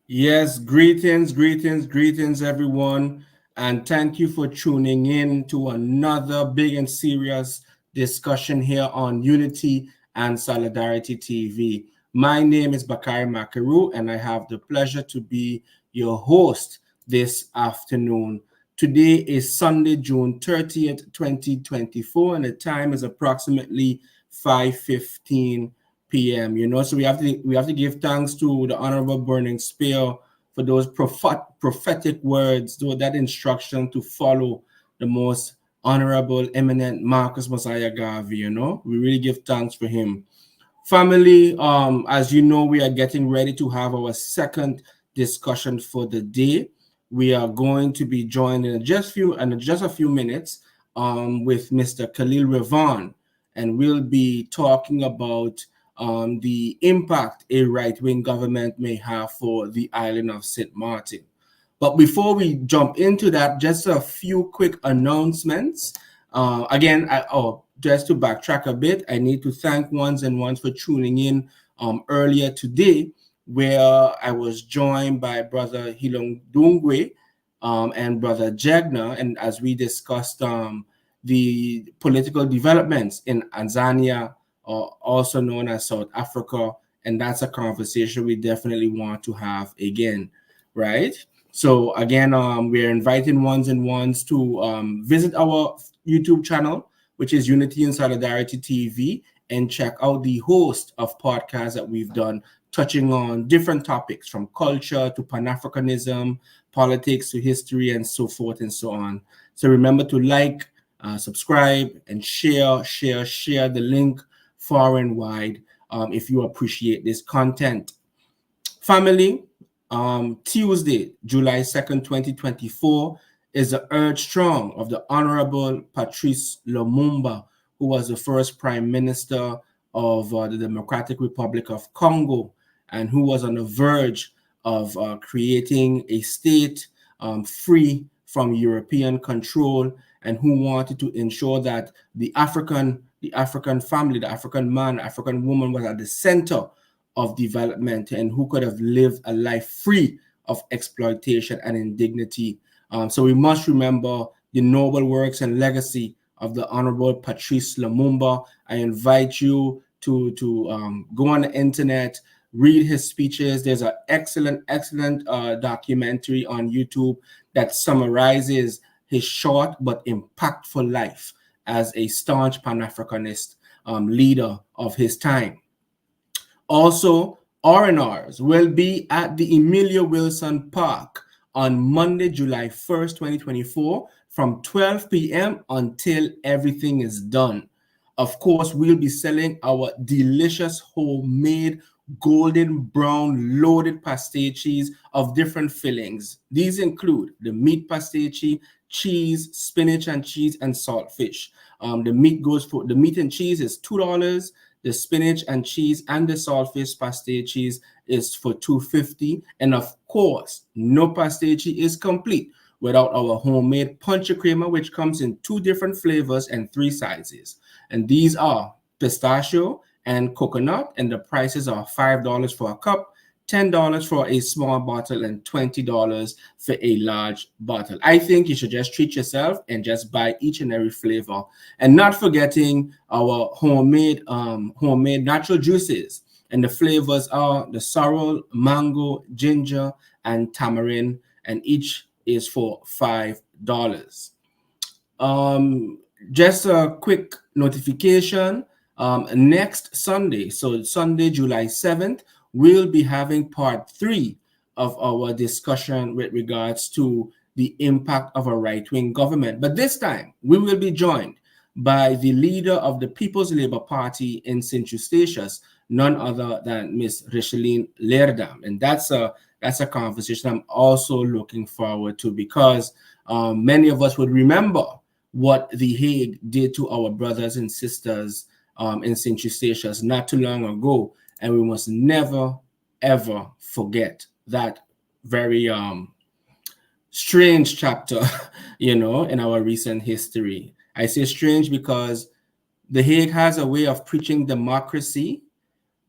Yes, greetings, everyone. And thank you for tuning in to another big and serious discussion here on Unity and Solidarity TV. My name is Bakari Makaru, and I have the pleasure to be your host this afternoon. Today is Sunday, June 30th, 2024, and the time is approximately 5:15 p.m. So we have to give thanks to the Honorable Burning Spear for those prophetic words, that instruction to follow the most honorable, eminent Marcus Mosiah Garvey. We really give thanks for him. Family, as you know, we are getting ready to have our second discussion for the day. We are going to be joined in just a few minutes with Mr. Khalil Revan, and we'll be talking about the impact a right-wing government may have for the island of St. Martin. But before we jump into that, just a few quick announcements. Just to backtrack a bit, I need to thank ones for tuning in earlier today, where I was joined by Brother Hilong Dungwe and Brother Jegna, and as we discussed the political developments in Tanzania, also known as South Africa, and that's a conversation we definitely want to have again, right? So again, we're inviting ones to visit our YouTube channel, which is Unity and Solidarity TV, and check out the host of podcasts that we've done, touching on different topics from culture to Pan-Africanism, politics to history, and so forth and so on. So remember to like, subscribe, and share the link far and wide if you appreciate this content. Family, Tuesday, July 2nd, 2024, is the Earth Strong of the Honorable Patrice Lumumba, who was the first Prime Minister of the Democratic Republic of Congo, and who was on the verge of creating a state free from European control, and who wanted to ensure that the African family, the African man, African woman was at the center of development, and who could have lived a life free of exploitation and indignity. So we must remember the noble works and legacy of the Honorable Patrice Lumumba. I invite you to go on the internet, read his speeches. There's an excellent documentary on YouTube that summarizes his short but impactful life as a staunch Pan-Africanist leader of his time. Also, R&Rs will be at the Emilia Wilson Park on Monday, July 1st, 2024, from 12 p.m. until everything is done. Of course, we'll be selling our delicious homemade golden brown loaded pastiches of different fillings. These include the meat pastiche, cheese, spinach and cheese, and saltfish. The meat and cheese is $2. The spinach and cheese and the saltfish pastiches is for $2.50. And of course, no pastiche is complete without our homemade punch crema, which comes in 2 different flavors and 3 sizes. And these are pistachio and coconut, and the prices are $5 for a cup, $10 for a small bottle and $20 for a large bottle. I think you should just treat yourself and just buy each and every flavor, and not forgetting our homemade natural juices. And the flavors are the sorrel, mango, ginger, and tamarind, and each is for $5. Um, just a quick notification. Next Sunday, so Sunday, July 7th, we'll be having part 3 of our discussion with regards to the impact of a right-wing government. But this time, we will be joined by the leader of the People's Labour Party in St. Eustatius, none other than Miss Richeline Leerdam. And that's a conversation I'm also looking forward to, because many of us would remember what The Hague did to our brothers and sisters in St. Eustatius not too long ago. And we must never, ever forget that very strange chapter, in our recent history. I say strange because The Hague has a way of preaching democracy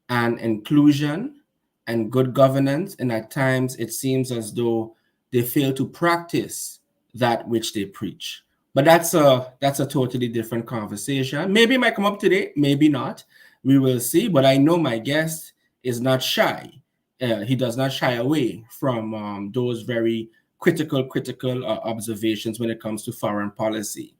and inclusion and good governance, and at times it seems as though they fail to practice that which they preach. But that's a totally different conversation. Maybe it might come up today, maybe not. We will see. But I know my guest is not shy. He does not shy away from those very critical observations when it comes to foreign policy.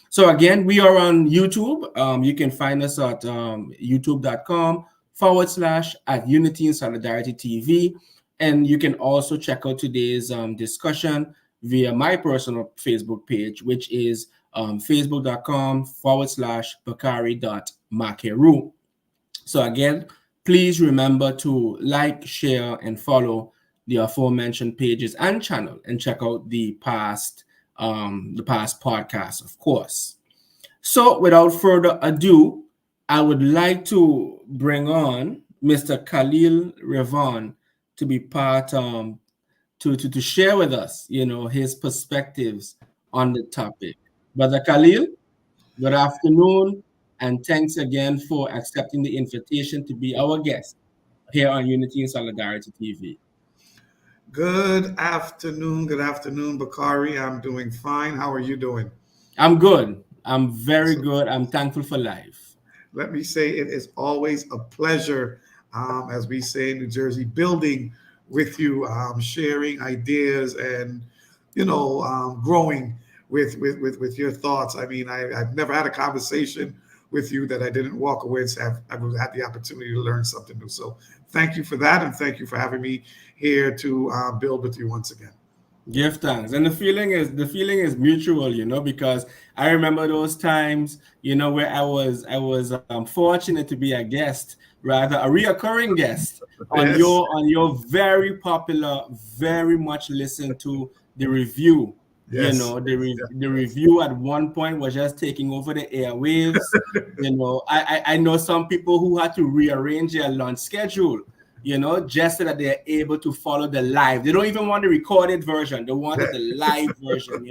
So again, we are on YouTube. You can find us at youtube.com/@Unity&Solidarity TV. And you can also check out today's discussion via my personal Facebook page, which is facebook.com/Bakari.Makeru. So again, please remember to like, share, and follow the aforementioned pages and channel, and check out the past podcasts, of course. So without further ado, I would like to bring on Mr. Khalil Revan to be part to share with us, his perspectives on the topic. Brother Khalil, good afternoon, and thanks again for accepting the invitation to be our guest here on Unity and Solidarity TV. Good afternoon, Bakari. I'm doing fine. How are you doing? I'm good. I'm very good. I'm thankful for life. Let me say it is always a pleasure, as we say in New Jersey, building with you, sharing ideas and, growing with your thoughts. I mean, I've never had a conversation with you that I didn't walk away and say I've had the opportunity to learn something new. So thank you for that, and thank you for having me here to build with you once again. Give thanks, and the feeling is mutual, because I remember those times, where I was fortunate to be a guest, rather a reoccurring guest on Yes. your very popular, very much listened to The Review. Yes. The review at one point was just taking over the airwaves. I know some people who had to rearrange their lunch schedule, just so that they're able to follow the live. They don't even want the recorded version. They wanted the live version,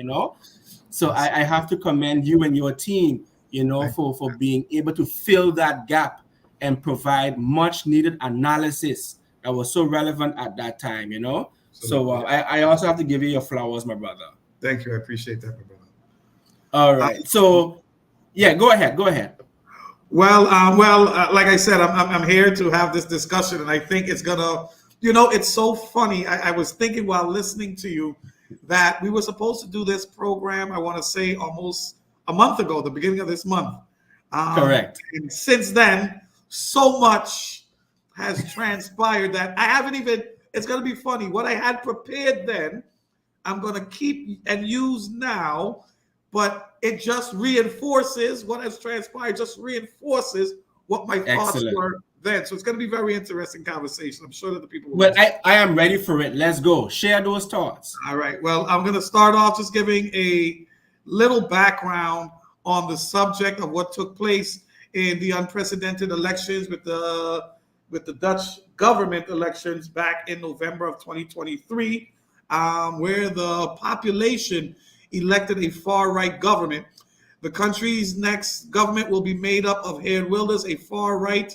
So I have to commend you and your team, for being able to fill that gap and provide much needed analysis that was so relevant at that time, So I also have to give you your flowers, my brother. Thank you. I appreciate that, my brother. All right. So, yeah, go ahead. Well, like I said, I'm here to have this discussion, and I think it's gonna, it's so funny. I was thinking while listening to you that we were supposed to do this program, I want to say almost a month ago, the beginning of this month. Correct. And since then, so much has transpired that I haven't even. It's gonna be funny. What I had prepared then, I'm gonna keep and use now. But it just reinforces what has transpired, just reinforces what my thoughts were then. So it's going to be a very interesting conversation. I'm sure that the people will. Well, I am ready for it. Let's go. Share those thoughts. All right. Well, I'm going to start off just giving a little background on the subject of what took place in the unprecedented elections with the Dutch government elections back in November of 2023, where the population elected a far-right government. The country's next government will be made up of Geert Wilders, a far-right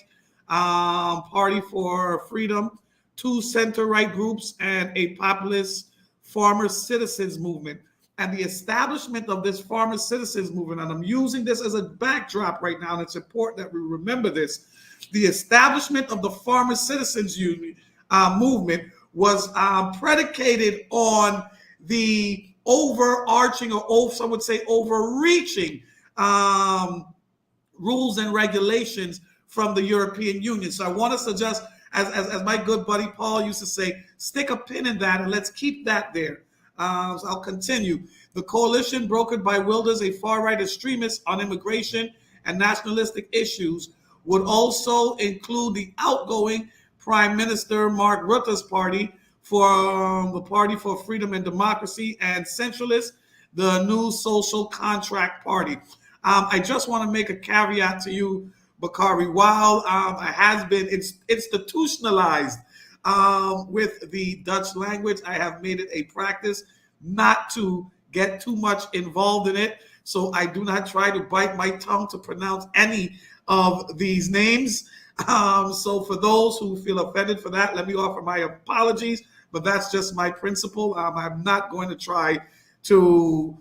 party for freedom, two center-right groups, and a populist farmer citizens movement. And the establishment of this farmer citizens movement, and I'm using this as a backdrop right now, and it's important that we remember this. The establishment of the farmer citizens union movement was predicated on the overarching, or some would say overreaching, rules and regulations from the European Union. So I want us to just, as my good buddy Paul used to say, stick a pin in that and let's keep that there. So I'll continue. The coalition brokered by Wilders, a far-right extremist on immigration and nationalistic issues, would also include the outgoing Prime Minister Mark Rutte's party, for the Party for Freedom and Democracy, and centralists, the New Social Contract Party. I just want to make a caveat to you, Bakari. While it has been institutionalized with the Dutch language, I have made it a practice not to get too much involved in it. So I do not try to bite my tongue to pronounce any of these names. So for those who feel offended for that, let me offer my apologies, but that's just my principle. I'm not going to try to,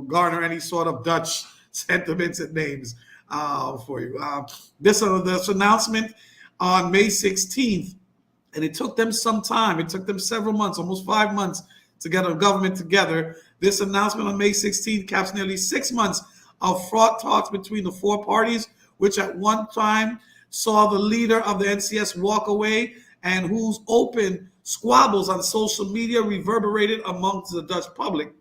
garner any sort of Dutch sentiments and names for you. This announcement on May 16th, and it took them some time. It took them several months, almost 5 months, to get a government together. This announcement on May 16th caps nearly 6 months of fraught talks between the four parties, which at one time saw the leader of the NCS walk away, and whose open squabbles on social media reverberated amongst the Dutch public.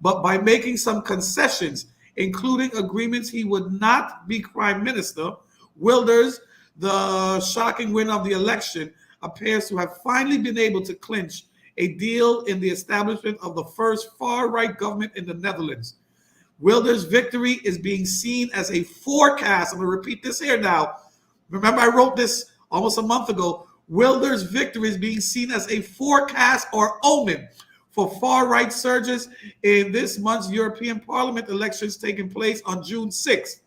But by making some concessions, including agreements he would not be prime minister, Wilders, the shocking win of the election, appears to have finally been able to clinch a deal in the establishment of the first far-right government in the Netherlands. Wilders' victory is being seen as a forecast. I'm going to repeat this here now. Remember, I wrote this almost a month ago. Wilders' victory is being seen as a forecast or omen for far-right surges in this month's European Parliament elections taking place on June 6th.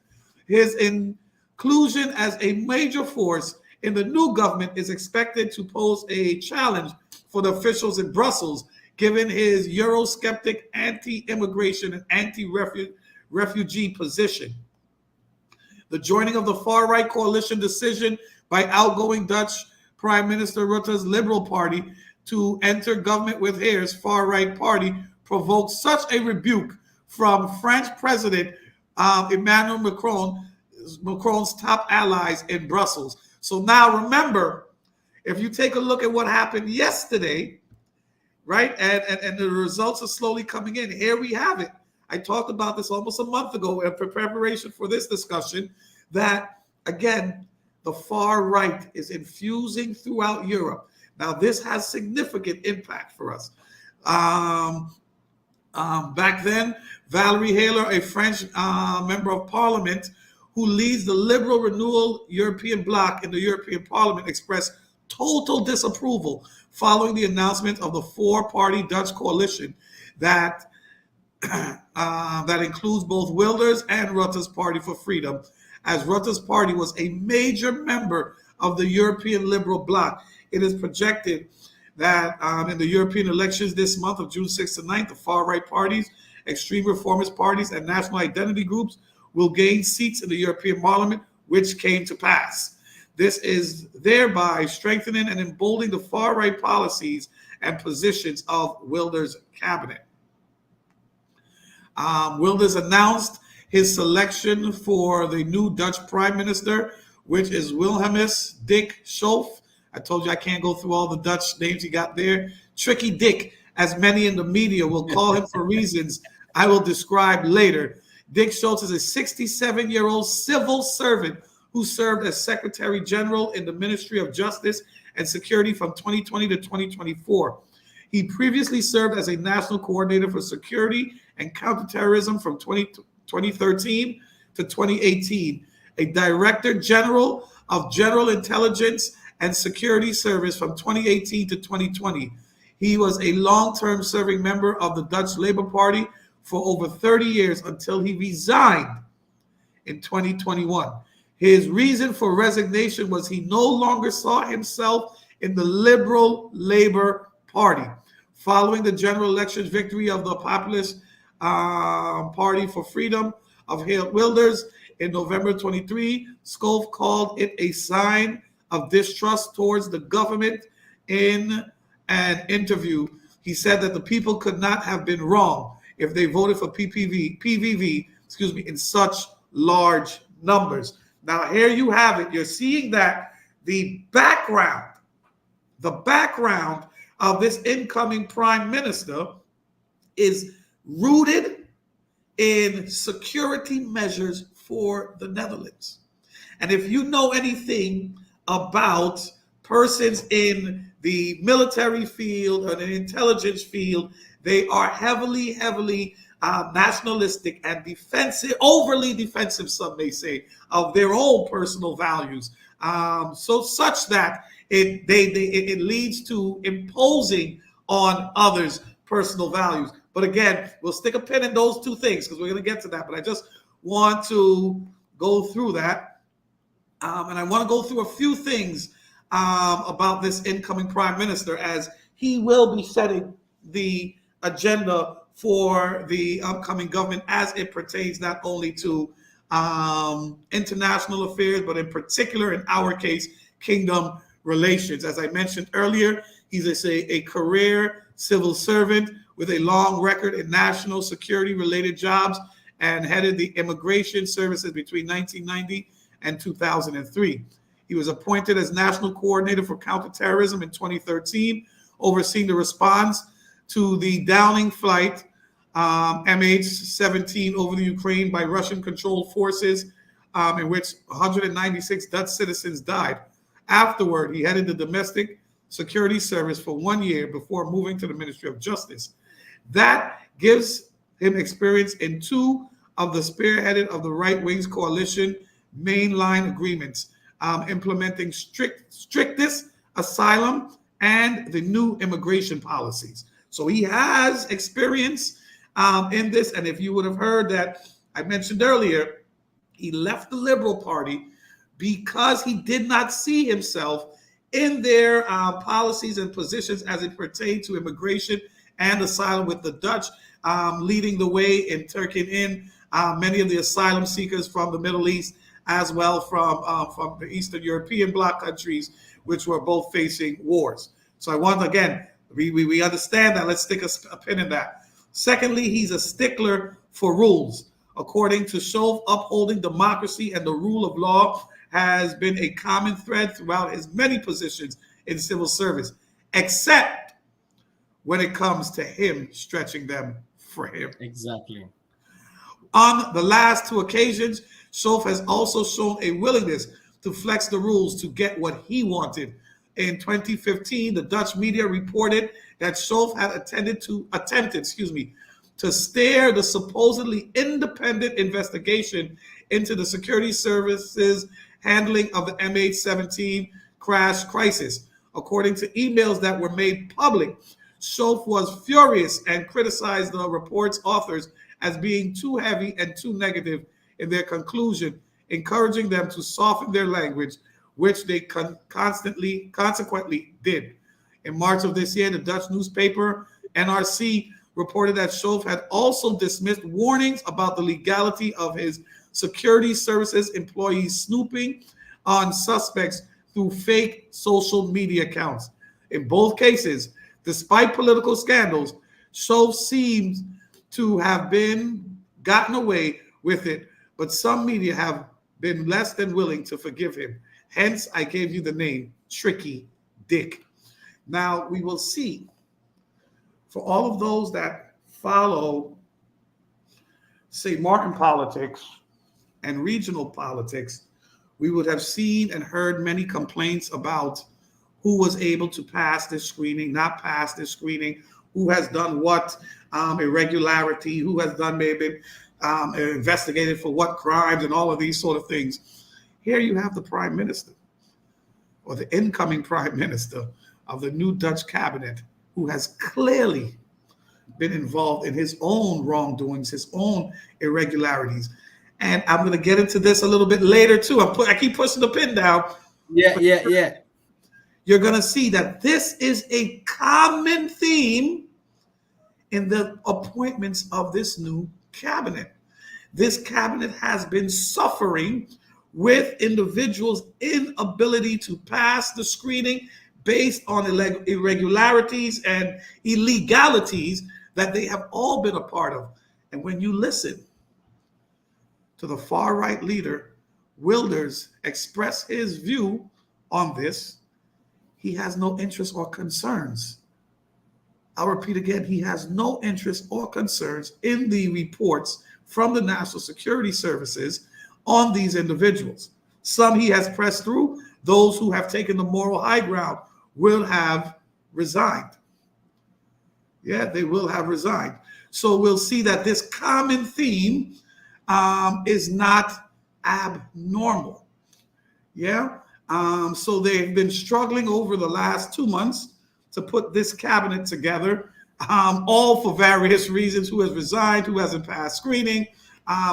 His inclusion as a major force in the new government is expected to pose a challenge for the officials in Brussels, given his Eurosceptic, anti-immigration, and anti-refugee position. The joining of the far-right coalition decision by outgoing Dutch Prime Minister Rutte's Liberal Party to enter government with his far-right party provoked such a rebuke from French President Emmanuel Macron's top allies in Brussels. So now remember, if you take a look at what happened yesterday, right, and the results are slowly coming in. Here we have it. I talked about this almost a month ago in preparation for this discussion, that, again, the far right is infusing throughout Europe. Now, this has significant impact for us. Back then, Valérie Haler, a French member of parliament who leads the Liberal Renewal European bloc in the European Parliament, expressed total disapproval following the announcement of the four-party Dutch coalition that includes both Wilders and Rutte's Party for Freedom, as Rutte's party was a major member of the European Liberal bloc. It is projected that in the European elections this month of June 6th to 9th, the far-right parties, extreme reformist parties, and national identity groups will gain seats in the European Parliament, which came to pass. This is thereby strengthening and emboldening the far-right policies and positions of Wilders' cabinet. Wilders announced his selection for the new Dutch Prime Minister, which is Wilhelmus Dick Schoof. I told you I can't go through all the Dutch names he got there. Tricky Dick, as many in the media will call him for reasons I will describe later. Dick Schoof is a 67-year-old civil servant who served as Secretary General in the Ministry of Justice and Security from 2020 to 2024. He previously served as a National Coordinator for Security and Counterterrorism from 2013 to 2018, a Director General of General Intelligence and Security Service from 2018 to 2020. He was a long-term serving member of the Dutch Labour Party for over 30 years until he resigned in 2021. His reason for resignation was he no longer saw himself in the Liberal Labor Party. Following the general elections victory of the Populist Party for Freedom of Geert Wilders in November 23, Schoof called it a sign of distrust towards the government. In an interview, he said that the people could not have been wrong if they voted for PVV, in such large numbers. Now, here you have it. You're seeing that the background of this incoming prime minister is rooted in security measures for the Netherlands. And if you know anything about persons in the military field or the intelligence field, they are heavily nationalistic and defensive, overly defensive, some may say, of their own personal values. So such that it leads to imposing on others' personal values. But again, we'll stick a pin in those two things because we're going to get to that. But I just want to go through that. And I want to go through a few things about this incoming prime minister, as he will be setting the agenda for the upcoming government as it pertains not only to international affairs, but in particular, in our case, kingdom relations. As I mentioned earlier, he's a career civil servant with a long record in national security related jobs and headed the immigration services between 1990 and 2003. He was appointed as National Coordinator for Counterterrorism in 2013, overseeing the response to the Downing flight MH17 over the Ukraine by Russian-controlled forces, in which 196 Dutch citizens died. Afterward, he headed the Domestic Security Service for 1 year before moving to the Ministry of Justice. That gives him experience in two of the spearheaded of the right wing's coalition mainline agreements, implementing strictest asylum and the new immigration policies. So he has experience in this. And if you would have heard that I mentioned earlier, he left the Liberal Party because he did not see himself in their policies and positions as it pertained to immigration and asylum, with the Dutch leading the way in taking in many of the asylum seekers from the Middle East, as well from the Eastern European bloc countries, which were both facing wars. So I want, again, we understand that. Let's stick a pin in that. Secondly, he's a stickler for rules. According to Schoof, upholding democracy and the rule of law has been a common thread throughout his many positions in civil service, except when it comes to him stretching them for him. Exactly. On the last two occasions, Schoof has also shown a willingness to flex the rules to get what he wanted. In 2015, the Dutch media reported that Schoof had attempted to steer the supposedly independent investigation into the security services handling of the MH17 crash crisis. According to emails that were made public, Schoof was furious and criticized the report's authors as being too heavy and too negative in their conclusion, encouraging them to soften their language, which they consequently did. In March of this year, the Dutch newspaper NRC reported that Schoof had also dismissed warnings about the legality of his security services employees snooping on suspects through fake social media accounts. In both cases, despite political scandals, Schoof seems to have gotten away with it, but some media have been less than willing to forgive him. Hence, I gave you the name Tricky Dick. Now, we will see, for all of those that follow St.Martin politics and regional politics, we would have seen and heard many complaints about who was able to pass this screening, not pass this screening, who has done what irregularity, who has done maybe investigated for what crimes, and all of these sort of things. Here you have the prime minister, or the incoming prime minister of the new Dutch cabinet, who has clearly been involved in his own wrongdoings, his own irregularities. And I'm going to get into this a little bit later too. I keep pushing the pin down. Yeah. you're going to see that this is a common theme in the appointments of this new cabinet. This cabinet has been suffering with individuals' inability to pass the screening based on irregularities and illegalities that they have all been a part of. And when you listen to the far right leader, Wilders, express his view on this, he has no interest or concerns. I'll repeat again, he has no interest or concerns in the reports from the National Security Services on these individuals. Some he has pressed through. Those who have taken the moral high ground will have resigned. Yeah, they will have resigned. So we'll see that this common theme is not abnormal. Yeah. So they've been struggling over the last 2 months to put this cabinet together, all for various reasons. Who has resigned, who hasn't passed screening.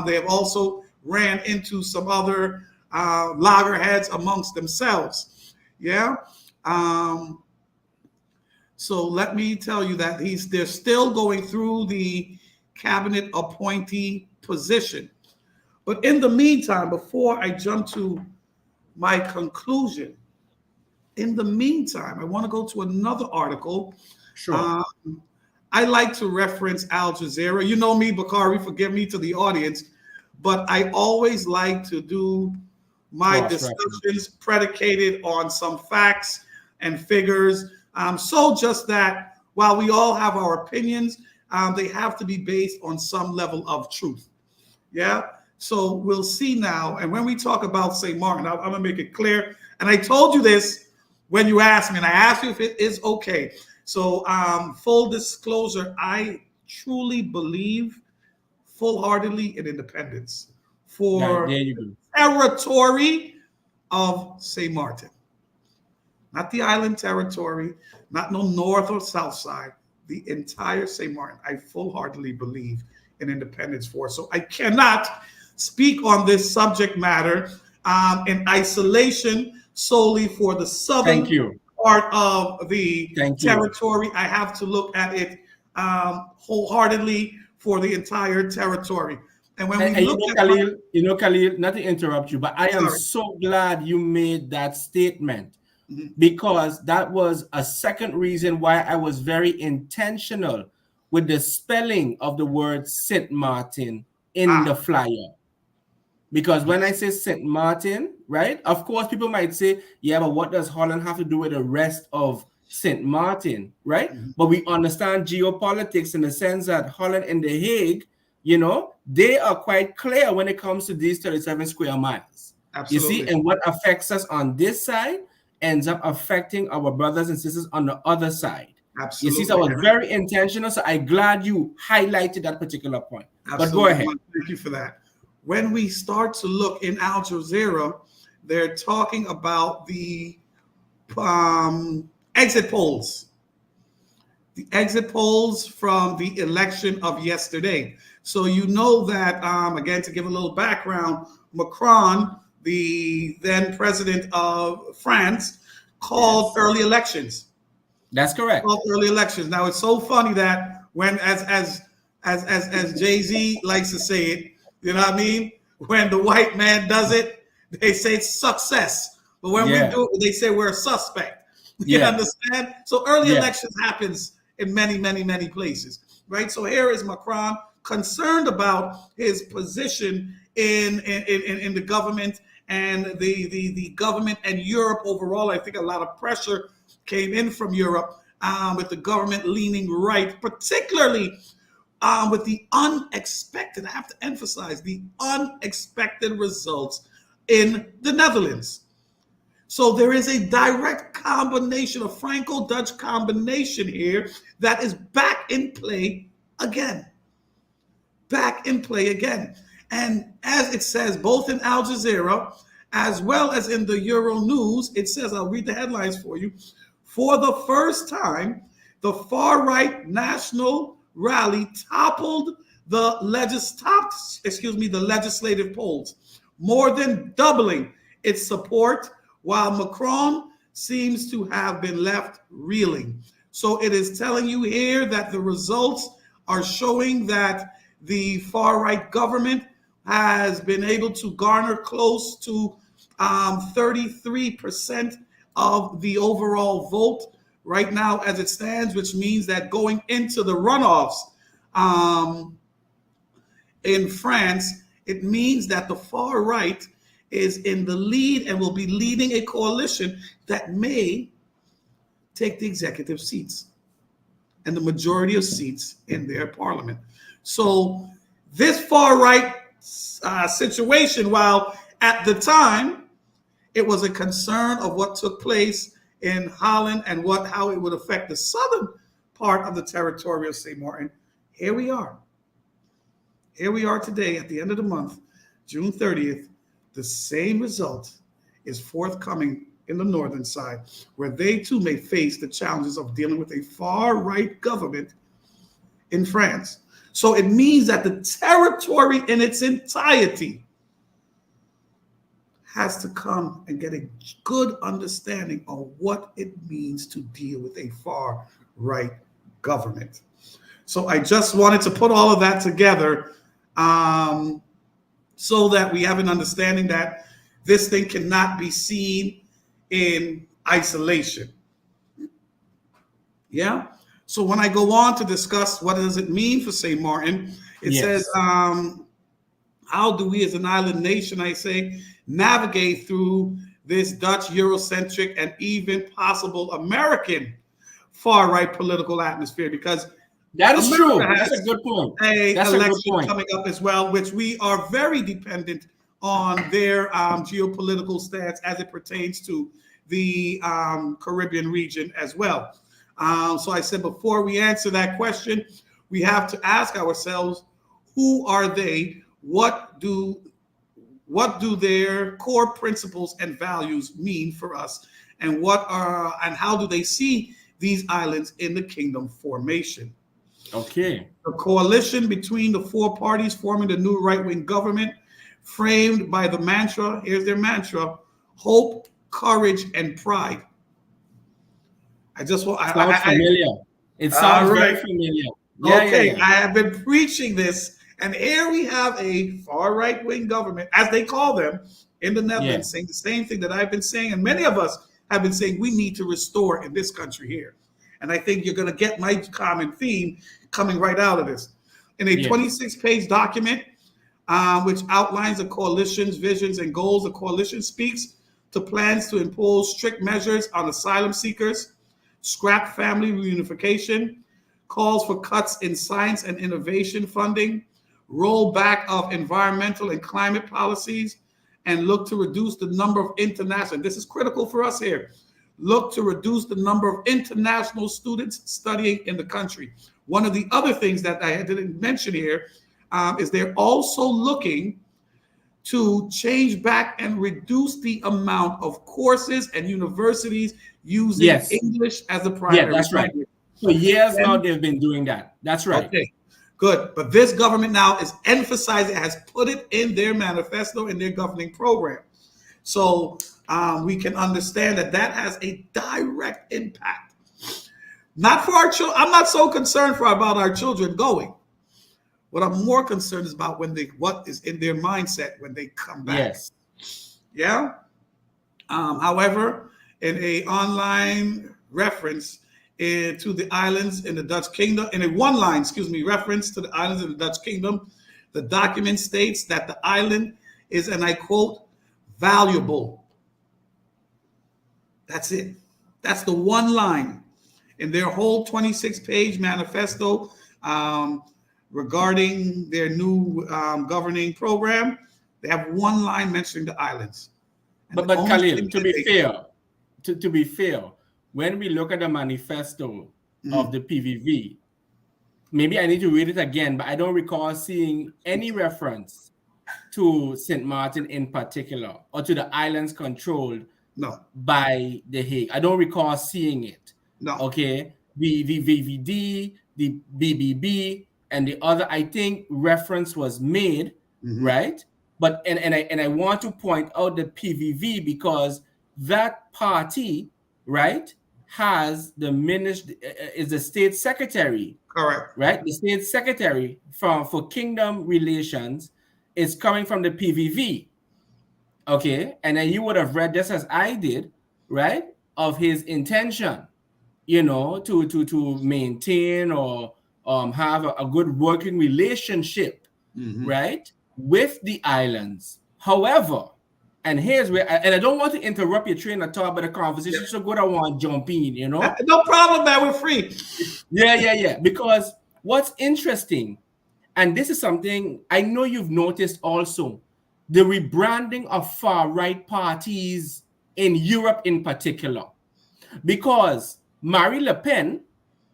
They have also ran into some other loggerheads amongst themselves. Yeah. So let me tell you that they're still going through the cabinet appointee position. But in the meantime, before I jump to my conclusion, in the meantime, I want to go to another article. Sure. I like to reference Al Jazeera. You know me, Bakari, forgive me to the audience, but I always like to do my discussions predicated on some facts and figures. So just that while we all have our opinions, they have to be based on some level of truth. Yeah. So we'll see now. And when we talk about St. Martin, I'm going to make it clear. And I told you this when you asked me, and I asked you if it is okay. So full disclosure, I truly believe full-heartedly in independence for the territory of St. Martin. Not the island territory, not no north or south side, the entire St. Martin. I full-heartedly believe in independence for. So I cannot speak on this subject matter in isolation solely for the southern part of the territory. I have to look at it wholeheartedly for the entire territory. And when we look at Khalil, not to interrupt you, but I am so glad you made that statement, because that was a second reason why I was very intentional with the spelling of the word St. Martin in the flyer. Because when I say St. Martin, right, of course, people might say, yeah, but what does Holland have to do with the rest of St. Martin, right? But we understand geopolitics in the sense that Holland and The Hague, you know, they are quite clear when it comes to these 37 square miles. Absolutely. You see, and what affects us on this side ends up affecting our brothers and sisters on the other side. Absolutely. You see, so I was very intentional. So I'm glad you highlighted that particular point. Absolutely. But go ahead. Thank you for that. When we start to look in Al Jazeera, they're talking about the exit polls. The exit polls from the election of yesterday. So you know that, again, to give a little background, Macron, the then president of France, called early elections. That's correct. Called early elections. Now it's so funny that when, as Jay-Z likes to say it, you know what I mean? When the white man does it, they say it's success. But when we do it, they say we're a suspect. You understand? So early elections happens in many, many, many places, right? So here is Macron concerned about his position in the government and the government and Europe overall. I think a lot of pressure came in from Europe with the government leaning right, particularly with the unexpected, I have to emphasize, the unexpected results in the Netherlands. So there is a direct combination, a Franco-Dutch combination here that is back in play again. Back in play again. And as it says, both in Al Jazeera, as well as in the Euro News, it says, I'll read the headlines for you. For the first time, the far-right national rally toppled the legislative polls, more than doubling its support, while Macron seems to have been left reeling. So it is telling you here that the results are showing that the far right government has been able to garner close to 33% of the overall vote right now as it stands, which means that going into the runoffs um, in France, it means that the far right is in the lead and will be leading a coalition that may take the executive seats and the majority of seats in their parliament. So this far right situation, while at the time it was a concern of what took place in Holland and how it would affect the southern part of the territory of St. Martin, here we are. Here we are today at the end of the month, June 30th. The same result is forthcoming in the northern side, where they too may face the challenges of dealing with a far right government in France. So it means that the territory in its entirety has to come and get a good understanding of what it means to deal with a far right government. So I just wanted to put all of that together so that we have an understanding that this thing cannot be seen in isolation. Yeah. So when I go on to discuss what does it mean for St. Martin, it says, how do we as an island nation, I say, navigate through this Dutch Eurocentric and even possible American far right political atmosphere? Because that is true. That's a good point. That's a good point. Coming up as well, which we are very dependent on their geopolitical stance as it pertains to the Caribbean region as well. So I said before we answer that question, we have to ask ourselves, who are they? What do their core principles and values mean for us? And how do they see these islands in the kingdom formation? Okay. A coalition between the four parties forming the new right-wing government, framed by the mantra, here's their mantra, hope, courage, and pride. Sounds familiar. It sounds very familiar. I have been preaching this, and here we have a far right-wing government, as they call them, in the Netherlands, saying the same thing that I've been saying, and many of us have been saying we need to restore in this country here. And I think you're going to get my common theme coming right out of this. In a 26-page document, which outlines the coalition's visions and goals, the coalition speaks to plans to impose strict measures on asylum seekers, scrap family reunification, calls for cuts in science and innovation funding, rollback of environmental and climate policies, and look to reduce the number of international, this is critical for us here, look to reduce the number of international students studying in the country. One of the other things that I didn't mention here is they're also looking to change back and reduce the amount of courses and universities using English as a primary language. That's right. For years now, they've been doing that. That's right. Okay, good. But this government now is emphasizing, has put it in their manifesto, in their governing program. So we can understand that has a direct impact. Not for our children. I'm not so concerned about our children going. What I'm more concerned is about what is in their mindset when they come back. Yes. Yeah. However, in a online reference to the islands in the Dutch kingdom, in a one-line, reference to the islands in the Dutch kingdom, the document states that the island is, and I quote, valuable. That's it. That's the one line in their whole 26-page manifesto regarding their new governing program. They have one line mentioning the islands. But Khalil, to be fair, when we look at the manifesto of the PVV, maybe I need to read it again, but I don't recall seeing any reference to St. Martin in particular, or to the islands controlled by The Hague. I don't recall seeing it. No. Okay. The VVD, the BBB, and the other, I think reference was made, right? But and I want to point out the PVV because that party right, has the minister, is the state secretary, Correct. right? The state secretary for kingdom relations is coming from the PVV, okay? And then you would have read just as I did, right, of his intention, to maintain or have a good working relationship, Mm-hmm. right, with the islands. However, and here's where, and I don't want to interrupt your train of thought, but the conversation Yeah. so good, I want to jump in. No problem, man. We're free. Yeah. Because what's interesting, and this is something I know you've noticed also, the rebranding of far right parties in Europe in particular. Because Marie Le Pen,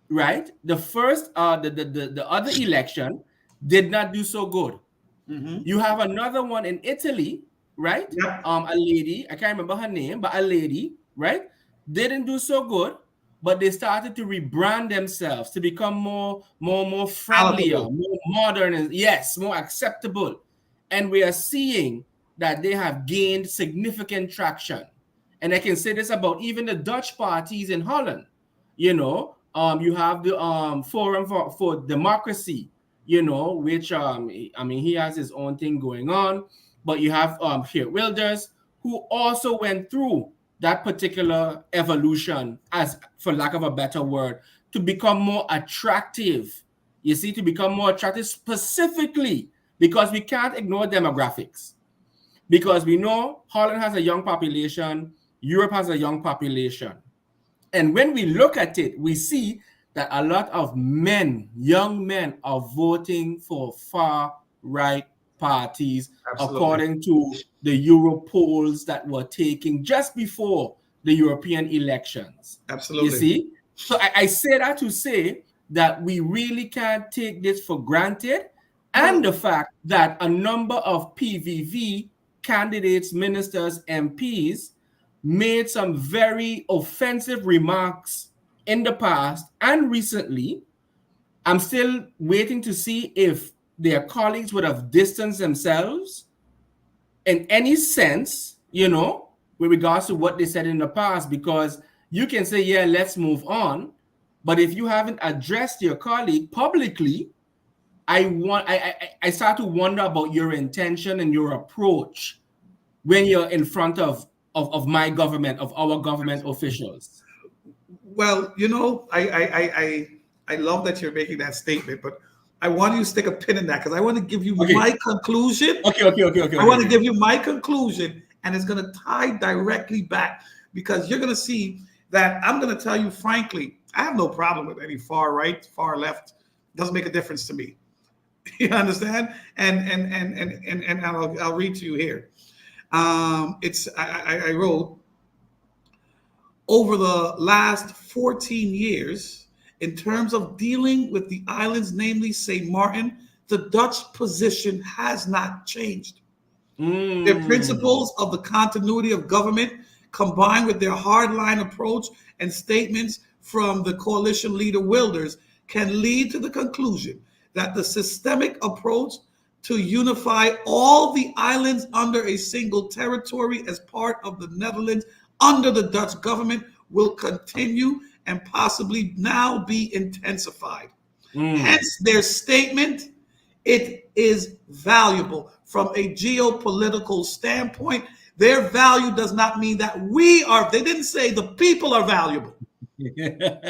right, the first, the other election did not do so good. Mm-hmm. You have another one in Italy, right? Yep. A lady, I can't remember her name, but a lady, right? Didn't do so good, but they started to rebrand themselves to become more friendlier, Palatable. more modern, and yes, more acceptable. And we are seeing that they have gained significant traction. And I can say this about even the Dutch parties in Holland. You have the Forum for Democracy, which I mean, he has his own thing going on, but you have here Wilders, who also went through that particular evolution, as for lack of a better word, to become more attractive. You see, to become more attractive specifically because we can't ignore demographics. Because we know Holland has a young population, Europe has a young population. And when we look at it, we see that a lot of men, young men, are voting for far right parties, Absolutely. according to the Euro polls that were taken just before the European elections. You Absolutely. see? So I say that to say that we really can't take this for granted. And Well, the fact that a number of PVV candidates, ministers, MPs made some very offensive remarks in the past and recently. I'm still waiting to see if their colleagues would have distanced themselves in any sense, with regards to what they said in the past, because you can say, yeah, let's move on. But if you haven't addressed your colleague publicly, I start to wonder about your intention and your approach when you're in front of my government, of our government officials. well, I love that you're making that statement, but I want you to stick a pin in that because I want to give you Okay, my conclusion. I want to okay. give you my conclusion, and it's going to tie directly back because you're going to see that I'm going to tell you frankly, I have no problem with any far right, far left. Doesn't make a difference to me. You understand? And I'll read to you here. It's I wrote over the last 14 years, in terms of dealing with the islands, namely St. Martin, the Dutch position has not changed. Their Mm. principles of the continuity of government, combined with their hardline approach and statements from the coalition leader Wilders, can lead to the conclusion that the systemic approach to unify all the islands under a single territory as part of the Netherlands under the Dutch government will continue and possibly now be intensified. Mm. Hence their statement, it is valuable from a geopolitical standpoint. Their value does not mean that we are, they didn't say the people are valuable. Do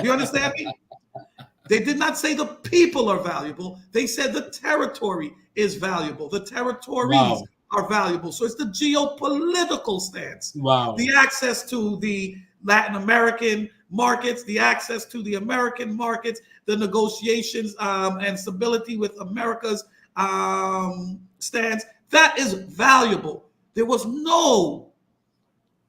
you understand me? They did not say the people are valuable. They said the territory is valuable. The territories Wow. are valuable. So it's the geopolitical stance, the Wow. access to the Latin American markets, the access to the American markets, the negotiations and stability with America's stance. That is valuable. There was no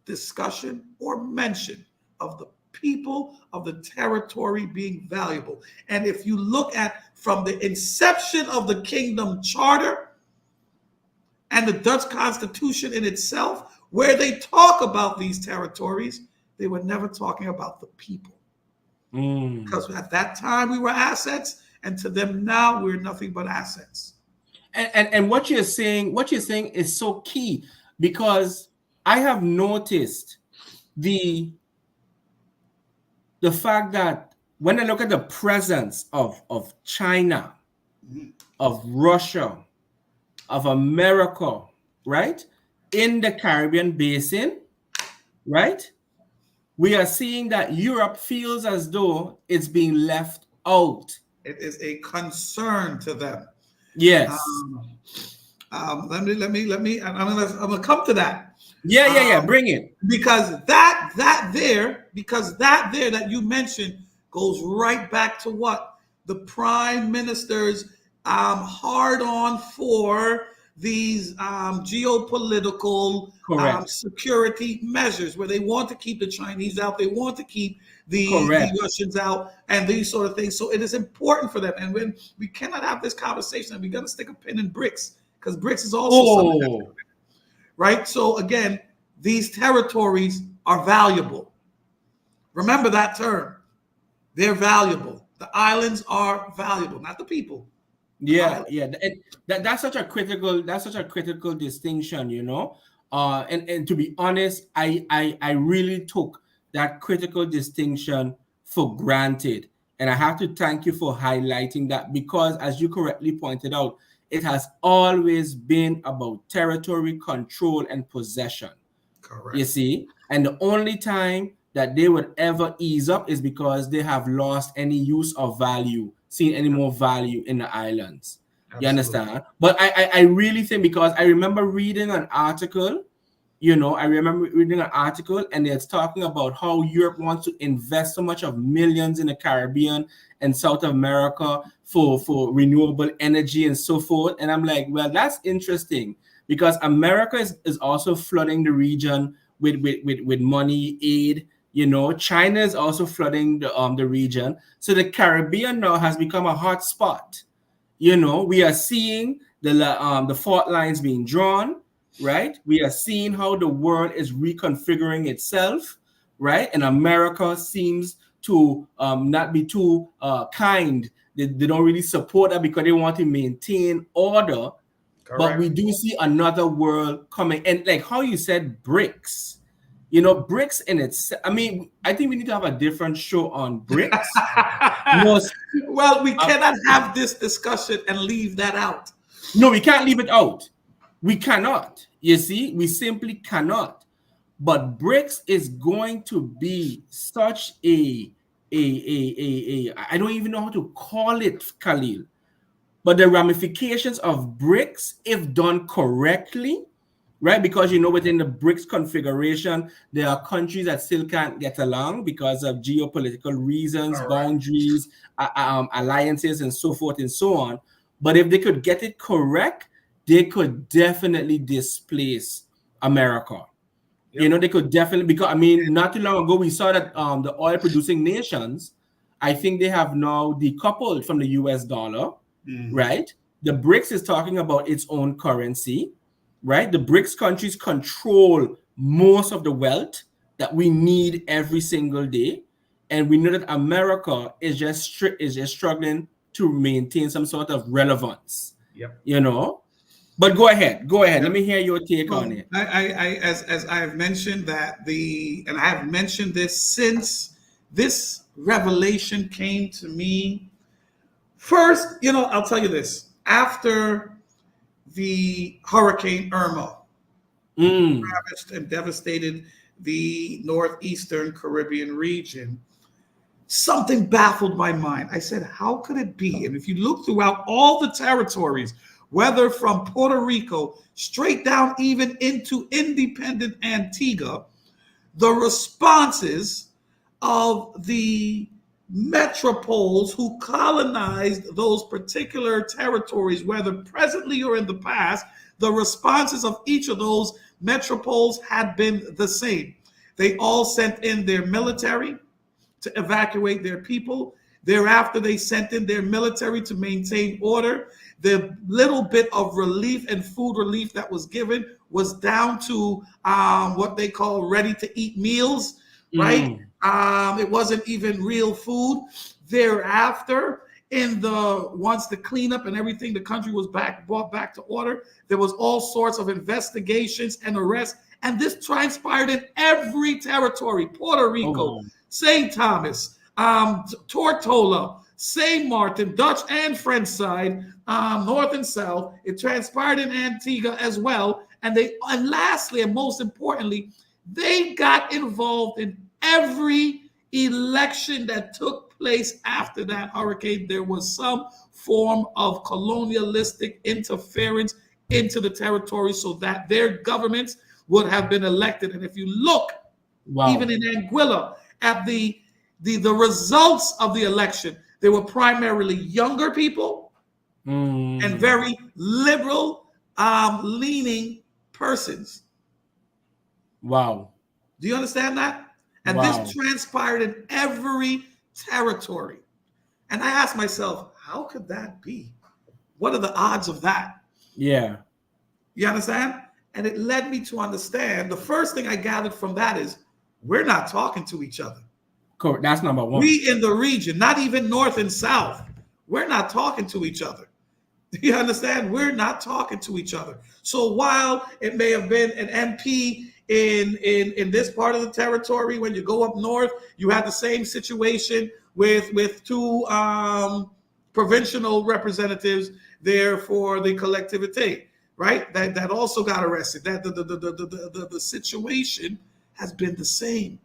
discussion or mention of the people of the territory being valuable. And if you look at from the inception of the Kingdom Charter and the Dutch Constitution in itself, where they talk about these territories, they were never talking about the people. Mm. Because at that time we were assets, and to them now we're nothing but assets. And what you're saying is so key, because I have noticed the the fact that when I look at the presence of China, Mhm. of Russia, of America, right, in the Caribbean basin, right, we are seeing that Europe feels as though it's being left out. It is a concern to them. Yes. Um, I'm gonna come to that. Yeah, yeah, yeah. Um, Bring it. because that there that you mentioned goes right back to what the prime minister's hard on for these geopolitical Correct. security measures, where they want to keep the Chinese out, they want to keep the Correct. Russians out, and these sort of things. So it is important for them, and when we cannot have this conversation, and we're going to stick a pin in BRICS, because BRICS is also something that's Oh, right. So again, these territories are valuable. Remember that term. They're valuable. The islands are valuable, not the people. The yeah, island. yeah. And that's such a critical distinction, you know. And to be honest, I really took that critical distinction for granted. And I have to thank you for highlighting that because, as you correctly pointed out, it has always been about territory control and possession. You Correct. see, and the only time that they would ever ease up is because they have lost any use of value, seen any Yep. more value in the islands. You Absolutely. understand? But I really think, because I remember reading an article, you know, I remember reading an article, and it's talking about how Europe wants to invest so much of millions in the Caribbean and South America for renewable energy and so forth. And I'm like, well, that's interesting, because America is also flooding the region with money aid. You know, China is also flooding the region. So the Caribbean now has become a hot spot. You know, we are seeing the fault lines being drawn, right? We are seeing how the world is reconfiguring itself, right? And America seems to not be too kind. They don't really support that because they want to maintain order. But we Correct. do see another world coming. And like how you said, BRICS, you know, BRICS in its, I mean, I think we need to have a different show on BRICS. No, Well, we uh, cannot have this discussion and leave that out. no, we can't leave it out. We cannot. You see, we simply cannot. But BRICS is going to be such I don't even know how to call it, Khalil. But the ramifications of BRICS, if done correctly, right? Because you know, within the BRICS configuration, there are countries that still can't get along because of geopolitical reasons, Correct. boundaries, alliances, and so forth and so on. But if they could get it correct, they could definitely displace America. You know, Yep. they could definitely, because I mean, not too long ago we saw that the oil producing nations, I think they have now decoupled from the US dollar, Mhm. right? The BRICS is talking about its own currency, right? The BRICS countries control most of the wealth that we need every single day. And we know that America is just struggling to maintain some sort of relevance, Yep. you know. But go ahead, go ahead. Let Yep. me hear your take on Well, it. as I have mentioned that and I have mentioned this since this revelation came to me. First, I'll tell you this. After the Hurricane Irma Mm, ravaged and devastated the northeastern Caribbean region, something baffled my mind. I said, how could it be? And if you look throughout all the territories, whether from Puerto Rico straight down even into independent Antigua, the responses of the metropoles who colonized those particular territories, whether presently or in the past, the responses of each of those metropoles had been the same. They all sent in their military to evacuate their people. Thereafter, they sent in their military to maintain order. The little bit of relief and food relief that was given was down to what they call ready to eat meals, right? mm. It wasn't even real food. Thereafter, once the cleanup and everything, the country was brought back to order. There was all sorts of investigations and arrests, and this transpired in every territory: Puerto Rico, Oh, St. Thomas, Tortola, St. Martin, Dutch and French side, north and south. It transpired in Antigua as well. And lastly, and most importantly, they got involved in every election that took place after that hurricane. There was some form of colonialistic interference into the territory so that their governments would have been elected. And if you look, even Wow. in Anguilla, at the results of the election, they were primarily younger people and Mm. very liberal leaning persons. Wow. Do you understand that? And this Wow. transpired in every territory. And I asked myself, how could that be? What are the odds of that? Yeah. You understand? And it led me to understand the first thing I gathered from that is we're not talking to each other. Correct. That's number one. We in the region, not even north and south, we're not talking to each other. You understand? We're not talking to each other. So while it may have been an MP in this part of the territory, when you go up north, you have the same situation with two provincial representatives there for the collectivity, right? That also got arrested. That the situation has been the same.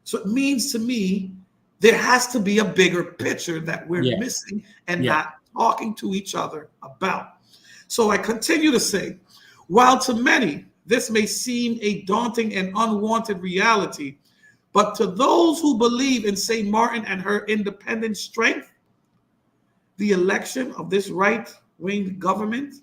So it means to me there has to be a bigger picture that we're Yes. missing and Yeah. not talking to each other about. So I continue to say, while to many this may seem a daunting and unwanted reality, but to those who believe in St. Martin and her independent strength, the election of this right-wing government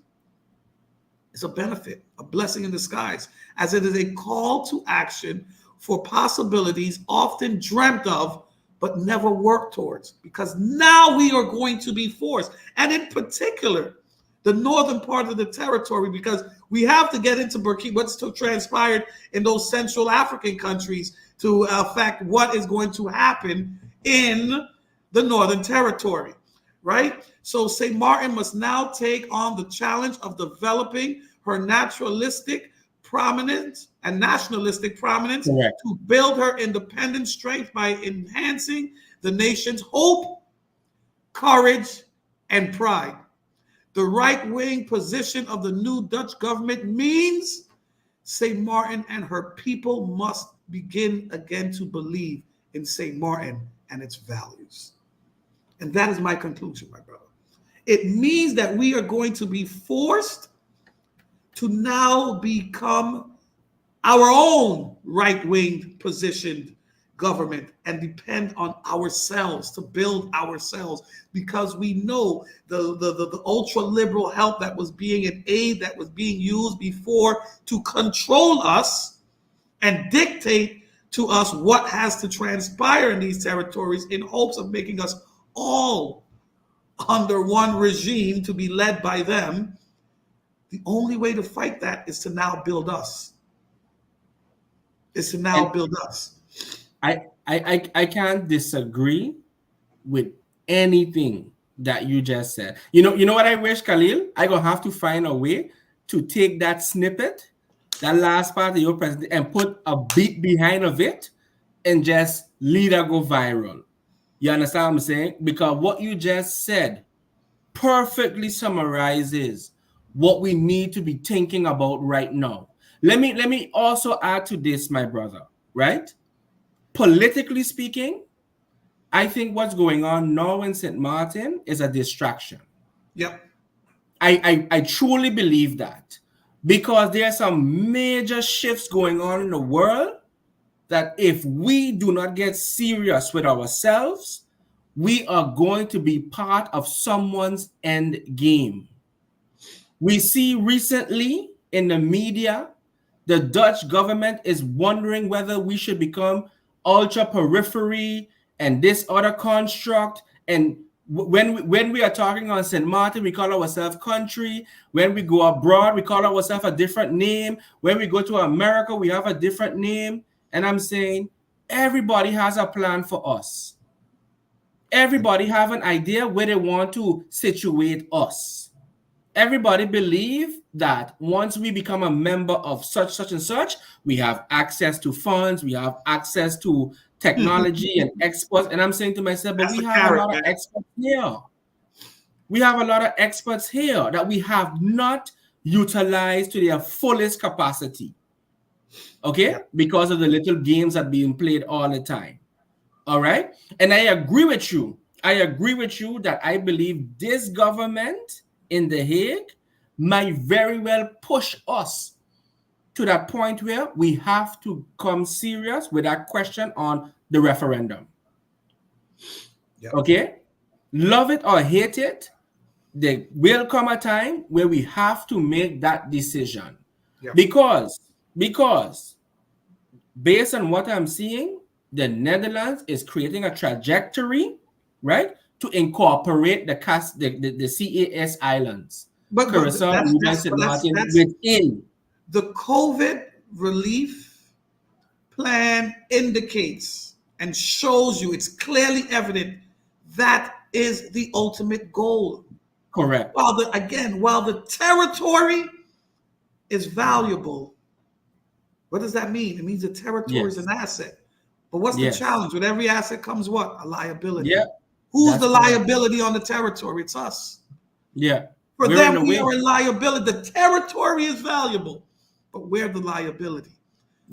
is a benefit, a blessing in disguise, as it is a call to action for possibilities often dreamt of but never worked towards, because now we are going to be forced, and in particular the northern part of the territory, because we have to get into Burkina, what's transpired in those Central African countries to affect what is going to happen in the northern territory, right? So St. Martin must now take on the challenge of developing her naturalistic prominence and nationalistic prominence Correct. to build her independent strength by enhancing the nation's hope, courage, and pride. The right-wing position of the new Dutch government means St. Martin and her people must begin again to believe in St. Martin and its values. And that is my conclusion, my brother. It means that we are going to be forced to now become our own right-wing positioned government and depend on ourselves to build ourselves, because we know the ultra liberal help that was being an aid that was being used before to control us and dictate to us what has to transpire in these territories in hopes of making us all under one regime to be led by them. The only way to fight that is to now build us. Is to now And build us. I can't disagree with anything that you just said. You know what I wish, Khalil? I gonna have to find a way to take that snippet, that last part of your presentation, and put a beat behind of it, and just lead it go viral. You understand what I'm saying? Because what you just said perfectly summarizes what we need to be thinking about right now. Let me also add to this, my brother, right? Politically speaking, I think what's going on now in St. Martin is a distraction. Yep. I truly believe that, because there are some major shifts going on in the world that if we do not get serious with ourselves, we are going to be part of someone's end game. We see recently in the media, the Dutch government is wondering whether we should become ultra periphery and this other construct. And when we are talking on St. Martin, we call ourselves country. When we go abroad, we call ourselves a different name. When we go to America, we have a different name. And I'm saying everybody has a plan for us. Everybody have an idea where they want to situate us. Everybody believe that once we become a member of such and such, we have access to funds, we have access to technology and experts. And I'm saying to myself, but That's we the have a carrot, lot of man. experts here. We have a lot of experts here that we have not utilized to their fullest capacity. Okay? Yep. Because of the little games that are being played all the time. All right? And I agree with you. I agree with you that I believe this government in The Hague might very well push us to that point where we have to come serious with that question on the referendum. Yep. Okay? Love it or hate it, there will come a time where we have to make that decision. Yep. Because based on what I'm seeing, the Netherlands is creating a trajectory, right, to incorporate the CAS islands, But Curacao, Aruba, St. Martin, that's within. the COVID relief plan indicates and shows you, it's clearly evident that is the ultimate goal. Correct. While the territory is valuable, what does that mean? It means the territory is Yes. an asset. But what's the Yes. challenge? With every asset comes what? A liability. Yeah. Who's That's the correct. liability on the territory? It's us. Yeah. For We're in them, the we way. are a liability. The territory is valuable, but we're the liability.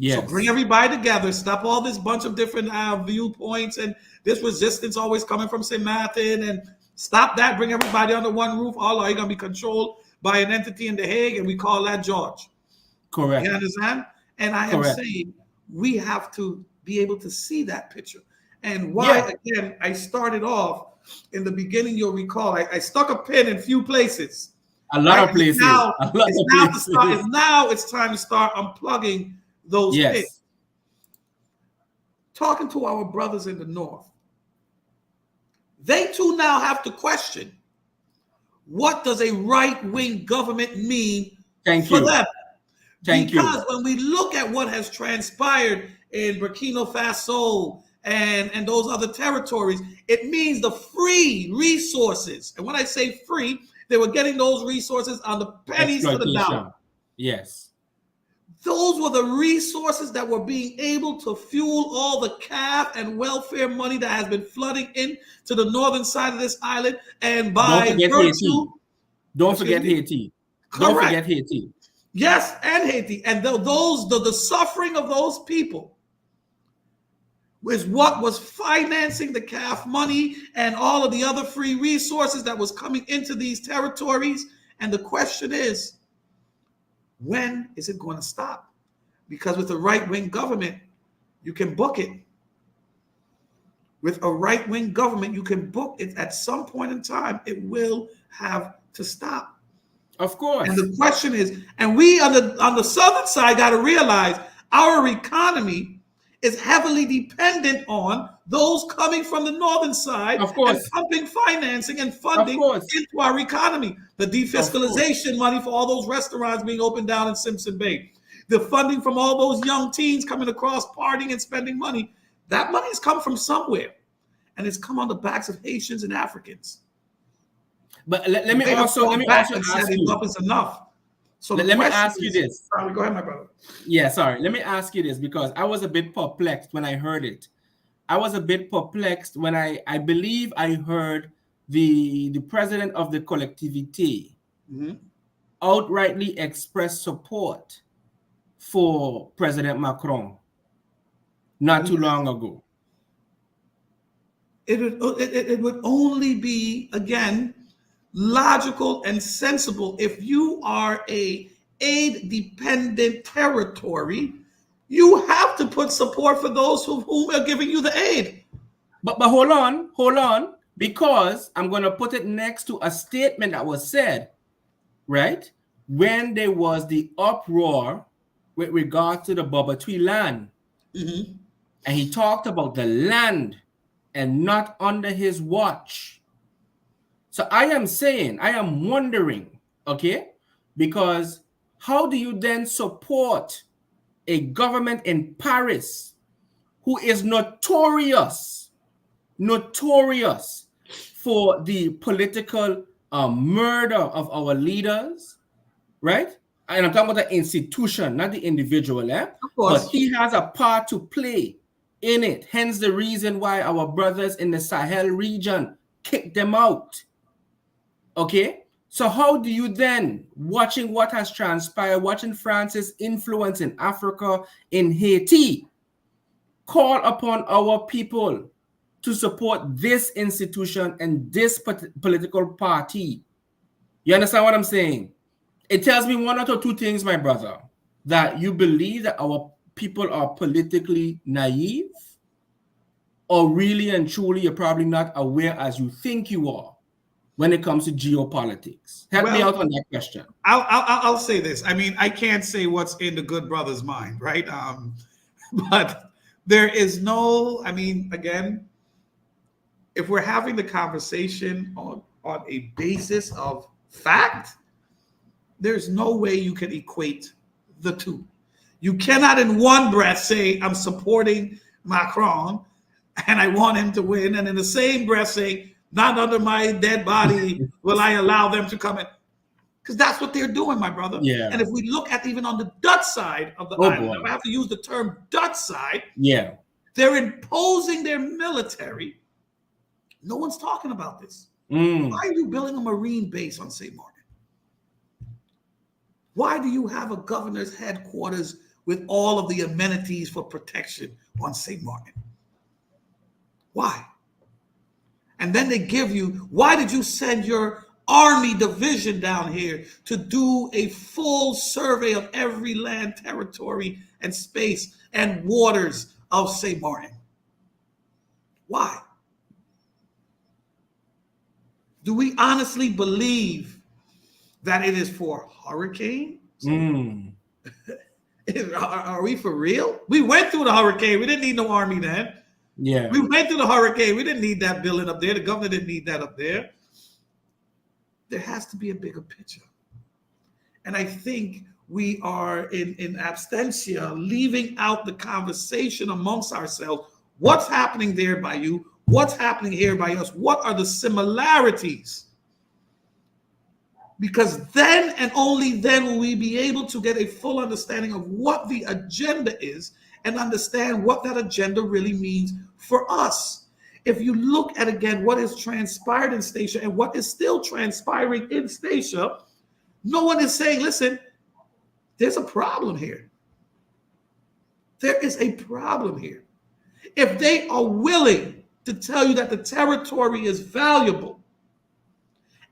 So bring Yes. everybody together, stop all this bunch of different viewpoints and this resistance always coming from St. Martin, and stop that. Bring everybody under one roof. All are you going to be controlled by an entity in The Hague, and we call that George. Correct. You understand? And I am Correct. saying we have to be able to see that picture. And why, Yeah. again, I started off in the beginning, you'll recall, I stuck a pin in a few places. A lot Right? of places. A lot of places. Now it's time to start unplugging those pins. Yes. Talking to our brothers in the North, they too now have to question, what does a right-wing government mean Thank for you. them? Thank you. Because when we look at what has transpired in Burkina Faso and those other territories, it means the free resources. And when I say free, they were getting those resources on the pennies to the dollar. Yes. Those were the resources that were being able to fuel all the CAF and welfare money that has been flooding into the northern side of this island. And by Don't forget virtue, Haiti. Don't excuse forget me? Haiti. Correct. Don't forget Haiti. Yes, and Haiti. And the suffering of those people was what was financing the CAF money and all of the other free resources that was coming into these territories. And the question is, when is it going to stop? Because with a right-wing government, you can book it. With a right-wing government, you can book it. At some point in time, it will have to stop. Of course. And the question is, and we on the southern side got to realize our economy is heavily dependent on those coming from the northern side and pumping financing and funding into our economy. The defiscalization money for all those restaurants being opened down in Simpson Bay. The funding from all those young teens coming across, partying and spending money. That money has come from somewhere. And it's come on the backs of Haitians and Africans. But let me also ask you. Enough is enough. So let me ask you this. Sorry, go ahead, my brother. Yeah, sorry. Let me ask you this, because I was a bit perplexed when I heard it. I was a bit perplexed when I believe I heard the president of the collectivité outrightly express support for President Macron not too long ago. It would only be, again, logical and sensible if you are a aid-dependent territory. You have to put support for those whom are giving you the aid. But hold on, because I'm going to put it next to a statement that was said, right, when there was the uproar with regard to the Bobatui land. Mm-hmm. And he talked about the land and not under his watch. So I am wondering, okay, because how do you then support a government in Paris who is notorious for the political murder of our leaders, right? And I'm talking about the institution, not the individual, Of course. But he has a part to play in it. Hence the reason why our brothers in the Sahel region kicked them out. Okay? So how do you then, watching what has transpired, watching France's influence in Africa, in Haiti, call upon our people to support this institution and this political party? You understand what I'm saying? It tells me one or two things, my brother, that you believe that our people are politically naive, or really and truly you're probably not aware as you think you are when it comes to geopolitics. Help me out Well, on that question. I'll say this. I mean, I can't say what's in the good brother's mind, right? But there is no, I mean, again, if we're having the conversation on a basis of fact, there's no way you can equate the two. You cannot in one breath say, I'm supporting Macron and I want him to win, and in the same breath say, not under my dead body will I allow them to come in. Because that's what they're doing, my brother. Yeah. And if we look at even on the Dutch side of the island, boy. I have to use the term Dutch side, Yeah. they're imposing their military. No one's talking about this. Why are you building a Marine base on St. Martin? Why do you have a governor's headquarters with all of the amenities for protection on St. Martin? Why? And then they give you, why did you send your army division down here to do a full survey of every land, territory, and space and waters of St. Martin? Why? Do we honestly believe that it is for hurricane? Are we for real? We went through the hurricane. We didn't need no army then. Yeah. We went through the hurricane. We didn't need that building up there. The governor didn't need that up there. There has to be a bigger picture. And I think we are in absentia, leaving out the conversation amongst ourselves. What's happening there by you? What's happening here by us? What are the similarities? Because then and only then will we be able to get a full understanding of what the agenda is and understand what that agenda really means for us. If you look at, again, what has transpired in Statia and what is still transpiring in Statia, no one is saying, listen, there's a problem here. There is a problem here. If they are willing to tell you that the territory is valuable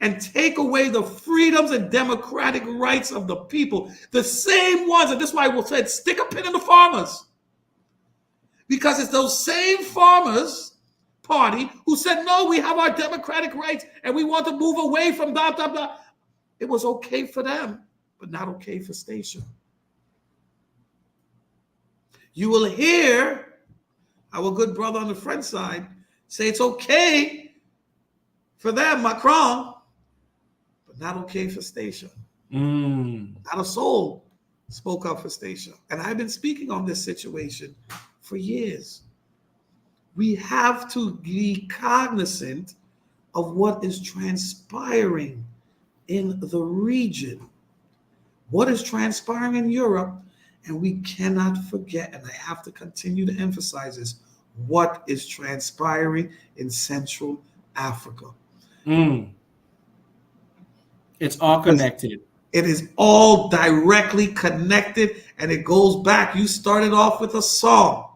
and take away the freedoms and democratic rights of the people, the same ones, and this is why we'll say, stick a pin in the farmers. Because it's those same farmers party who said, no, we have our democratic rights and we want to move away from blah, blah, blah. It was okay for them, but not okay for Statia. You will hear our good brother on the French side say it's okay for them, Macron, but not okay for Statia. Not a soul spoke up for Statia. And I've been speaking on this situation for years. We have to be cognizant of what is transpiring in the region, what is transpiring in Europe, and we cannot forget, and I have to continue to emphasize this, what is transpiring in Central Africa. It's all connected. It is all directly connected, and it goes back. You started off with a song.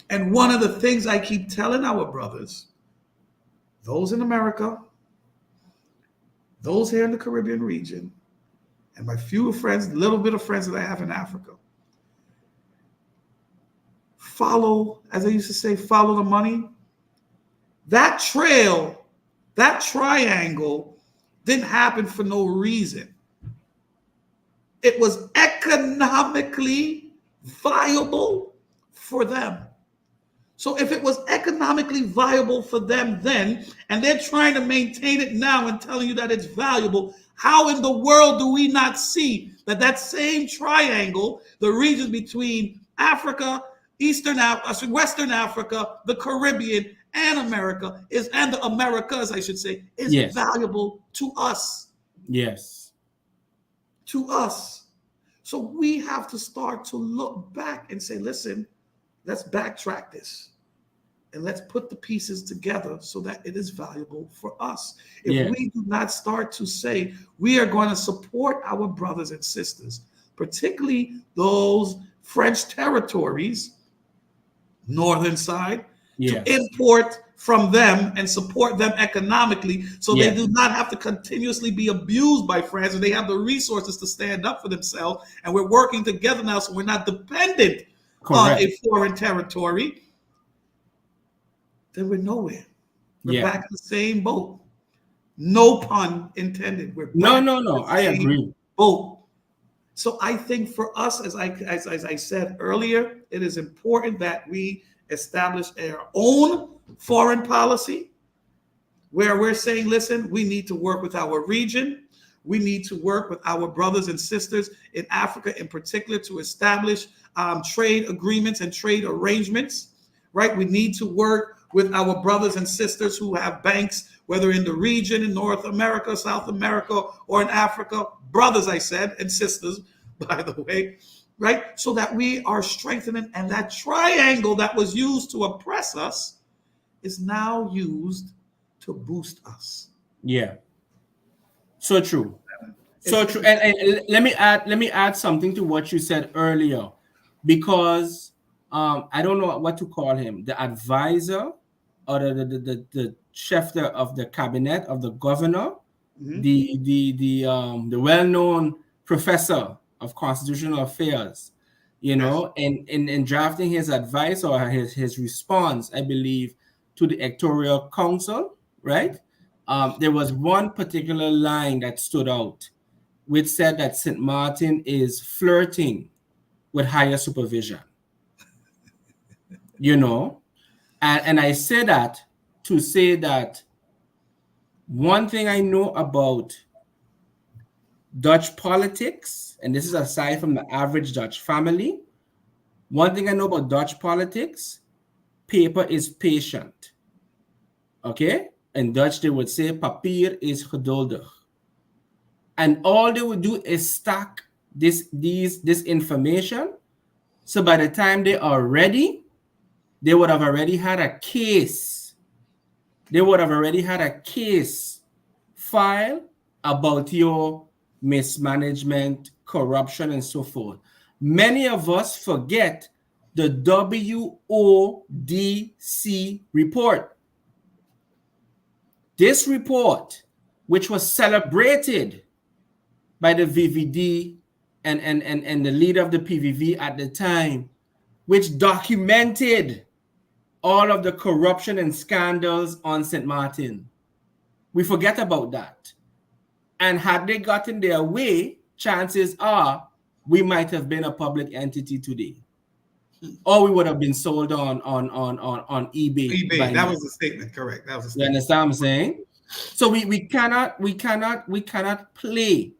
And one of the things I keep telling our brothers, those in America, those here in the Caribbean region, and my few friends, little bit of friends that I have in Africa, follow, as I used to say, follow the money. That trail, that triangle didn't happen for no reason. It was economically viable for them. So if it was economically viable for them then, and they're trying to maintain it now and telling you that it's valuable, how in the world do we not see that that same triangle, the regions between Africa, Western Africa, the Caribbean, and America and the Americas, I should say, is valuable to us. Yes. To us. So we have to start to look back and say, listen, let's backtrack this and let's put the pieces together so that it is valuable for us. If Yeah. we do not start to say we are going to support our brothers and sisters, particularly those French territories, northern side, to Yes. import from them and support them economically so they Yes. do not have to continuously be abused by France, and they have the resources to stand up for themselves. And we're working together now so we're not dependent on Correct. a foreign territory. Then we're nowhere. We're Yeah. back in the same boat. No pun intended. We're No, back no, in no. the I same agree. boat. So I think for us, as I said earlier, it is important that we establish our own foreign policy where we're saying, listen, we need to work with our region. We need to work with our brothers and sisters in Africa in particular to establish trade agreements and trade arrangements, right? We need to work with our brothers and sisters who have banks, whether in the region, in North America, South America, or in Africa. Brothers, I said, and sisters, by the way, right? So that we are strengthening, and that triangle that was used to oppress us is now used to boost us. Yeah. So true. So It's true. And let me add something to what you said earlier, because I don't know what to call him, the advisor or the chef of the cabinet of the governor, Mhm. the well-known professor of constitutional affairs, Yes. in drafting his advice or his response, I believe, to the electoral council, right? There was one particular line that stood out, which said that St. Martin is flirting with higher supervision, you know? And I say that to say that one thing I know about Dutch politics, and this is aside from the average Dutch family, one thing I know about Dutch politics, paper is patient. Okay? In Dutch, they would say papier is geduldig. And all they would do is stack this information. So by the time they are ready, they would have already had a case. They would have already had a case file about your mismanagement, corruption, and so forth. Many of us forget the WODC report. This report, which was celebrated by the VVD and the leader of the PVV at the time, which documented all of the corruption and scandals on St. Martin. We forget about that. And had they gotten their way, chances are we might have been a public entity today. Or we would have been sold on eBay eBay. by That now. was the statement. Correct. That was the You statement. understand what I'm saying? So we cannot play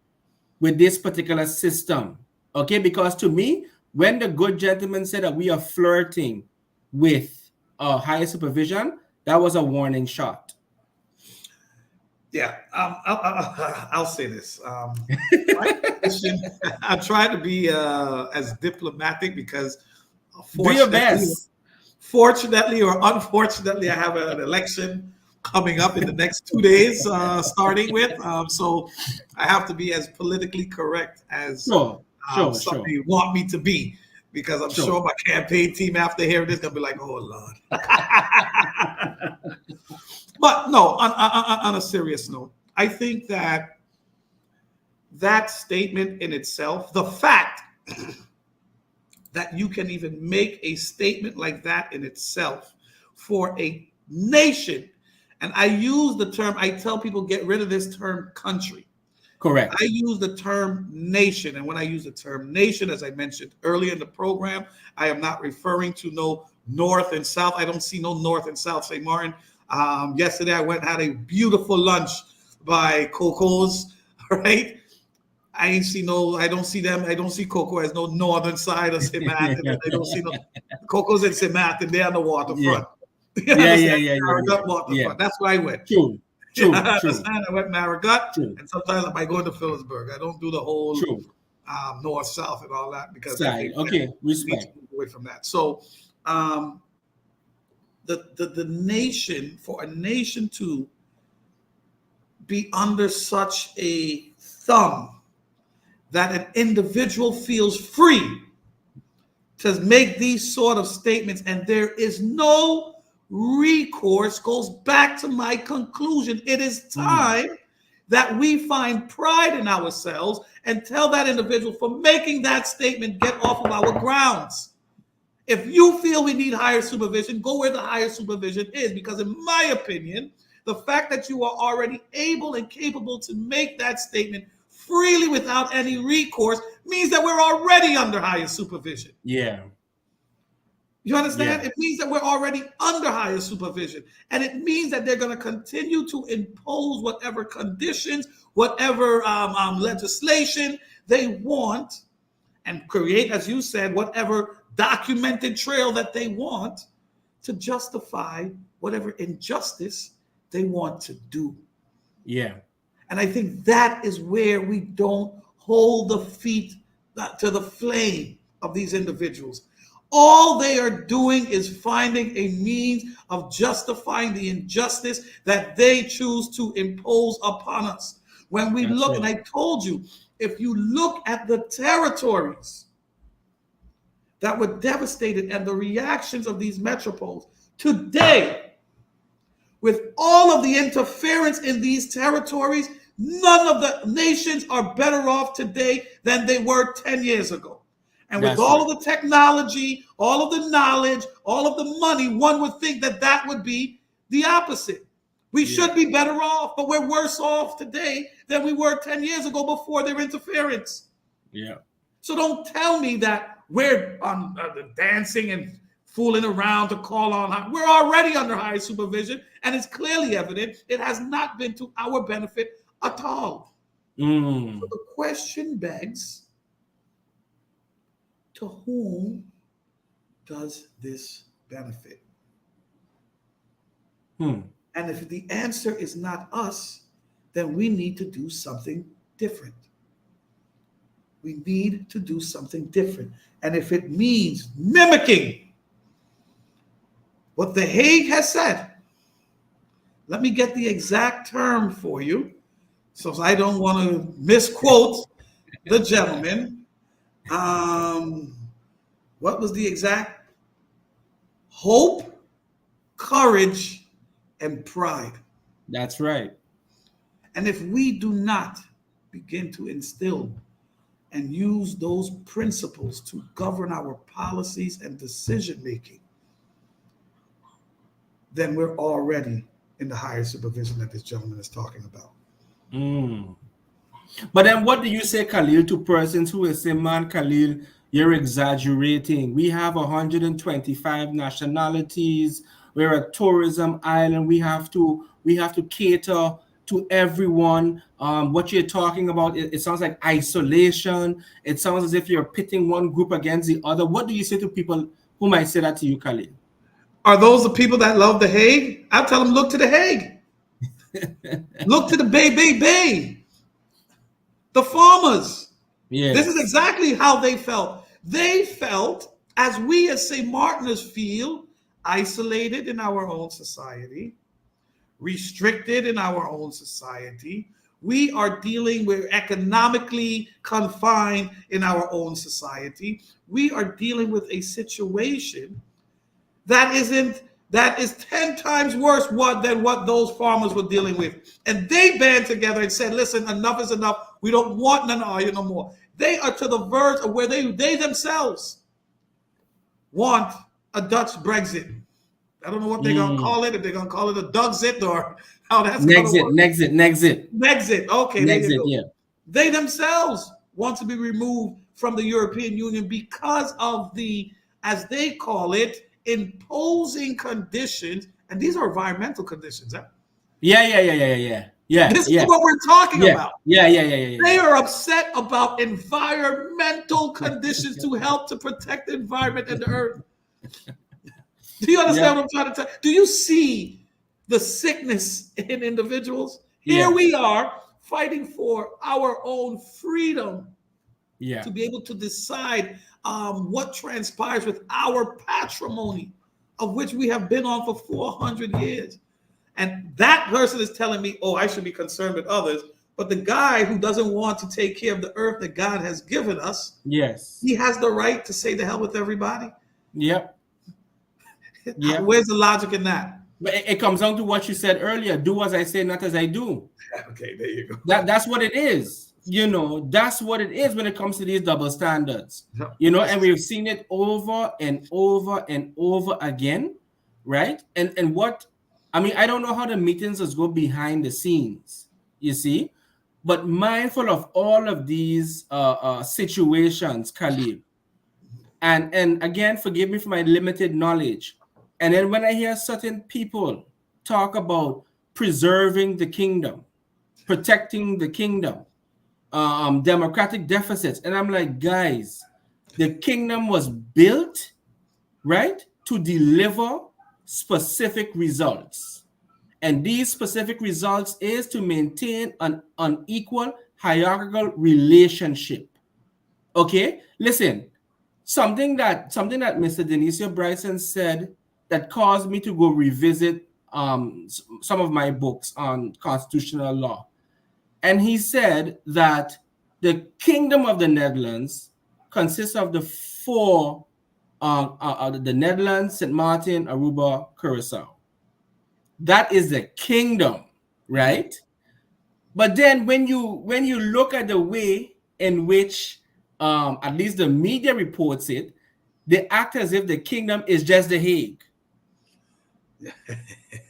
with this particular system. Okay, because to me, when the good gentleman said that we are flirting with higher supervision, that was a warning shot. Yeah, I'll say this. My position, I try to be as diplomatic because Do your fortunately, best. fortunately or unfortunately, I have an election coming up in the next 2 days, starting with. So I have to be as politically correct as Sure. somebody want me to be, because I'm Sure. sure my campaign team after hearing this gonna be like, "Oh Lord." But no, on a serious note, I think that that statement in itself, the fact that you can even make a statement like that in itself for a nation, and I use the term, I tell people get rid of this term country. Correct. I use the term nation. And when I use the term nation, as I mentioned earlier in the program, I am not referring to no North and South. I don't see no North and South St. Martin. Yesterday, I went and had a beautiful lunch by Coco's, right? I don't see them. I don't see Coco as no northern side of St. Martin. And I don't see no Coco's in St. Martin. They're on the Yeah. waterfront. You Yeah. understand? Marigot Yeah. waterfront. That's where I went. True. You understand? I went Marigot, True. and sometimes I might go into Phillipsburg. I don't do the whole True. north, south, and all that, because I Side. think that Okay. we need to Respect. move away from that. So um, the nation, for a nation to be under such a thumb that an individual feels free to make these sort of statements and there is no recourse, goes back to my conclusion. It is time that we find pride in ourselves and tell that individual, for making that statement, get off of our grounds. If you feel we need higher supervision, go where the higher supervision is. Because in my opinion, the fact that you are already able and capable to make that statement freely without any recourse means that we're already under higher supervision. Yeah. You understand? Yeah. It means that we're already under higher supervision. And it means that they're going to continue to impose whatever conditions, whatever legislation they want, and create, as you said, whatever documented trail that they want to justify whatever injustice they want to do. Yeah. And I think that is where we don't hold the feet to the flame of these individuals. All they are doing is finding a means of justifying the injustice that they choose to impose upon us. When we look, and I told you, if you look at the territories that were devastated and the reactions of these metropoles today, with all of the interference in these territories, none of the nations are better off today than they were 10 years ago. And with all of the technology, all of the knowledge, all of the money, one would think that that would be the opposite. We should be better off, but we're worse off today than we were 10 years ago before their interference. Yeah. So don't tell me that we're dancing and fooling around to call on. We're already under higher supervision, and it's clearly evident it has not been to our benefit at all. So the question begs, to whom does this benefit? And if the answer is not us, then we need to do something different. We need to do something different. And if it means mimicking what The Hague has said, let me get the exact term for you, so I don't want to misquote the gentleman. What was the exact? Hope, courage, and pride. That's right. And if we do not begin to instill and use those principles to govern our policies and decision making, then we're already in the higher supervision that this gentleman is talking about. But then what do you say, Khalil, to persons who will say, man, Khalil, you're exaggerating. We have 125 nationalities. We're a tourism island. We have to cater to everyone. What you're talking about, it sounds like isolation. It sounds as if you're pitting one group against the other. What do you say to people who might say that to you, Khalil? Are those the people that love The Hague? I'll tell them, look to The Hague. Look to the Bay. The farmers. Yes. This is exactly how they felt. They felt, as we as St.Martiners feel, isolated in our own society, restricted in our own society. We are dealing with economically confined in our own society. We are dealing with a situation that is 10 times worse than what those farmers were dealing with. And they band together and said, listen, enough is enough. We don't want none of you no more. They are to the verge of where they themselves want a Dutch Brexit. I don't know what they're going to call it, if they're going to call it a Dugzit or how that's going to work. Nexit. Okay, there you go. Yeah. They themselves want to be removed from the European Union because of the, as they call it, imposing conditions, and these are environmental conditions. Huh? Yeah. This is what we're talking about. Yeah. They are upset about environmental conditions to help to protect the environment and the earth. Do you understand what I'm trying to tell you? Do you see the sickness in individuals? Here we are fighting for our own freedom. Yeah. to be able to decide what transpires with our patrimony, of which we have been on for 400 years. And that person is telling me, oh, I should be concerned with others. But the guy who doesn't want to take care of the earth that God has given us, Yes. he has the right to say the hell with everybody. Yep. Yep. Where's the logic in that? But it comes down to what you said earlier. Do as I say, not as I do. Okay, there you go. That's what it is. That's what it is when it comes to these double standards. No, And we've seen it over and over and over again, right? And what I mean, I don't know how the meetings is go behind the scenes, you see, but mindful of all of these situations, Khalil, and again, forgive me for my limited knowledge. And then when I hear certain people talk about preserving the kingdom, protecting the kingdom, democratic deficits, and I'm like, guys, the kingdom was built, right, to deliver specific results. And these specific results is to maintain an unequal hierarchical relationship. Okay, listen, something that Mr. Denisio Bryson said that caused me to go revisit some of my books on constitutional law. And he said that the Kingdom of the Netherlands consists of the four, the Netherlands, St. Martin, Aruba, Curacao. That is the kingdom, right? But then when you look at the way in which at least the media reports it, they act as if the kingdom is just the Hague.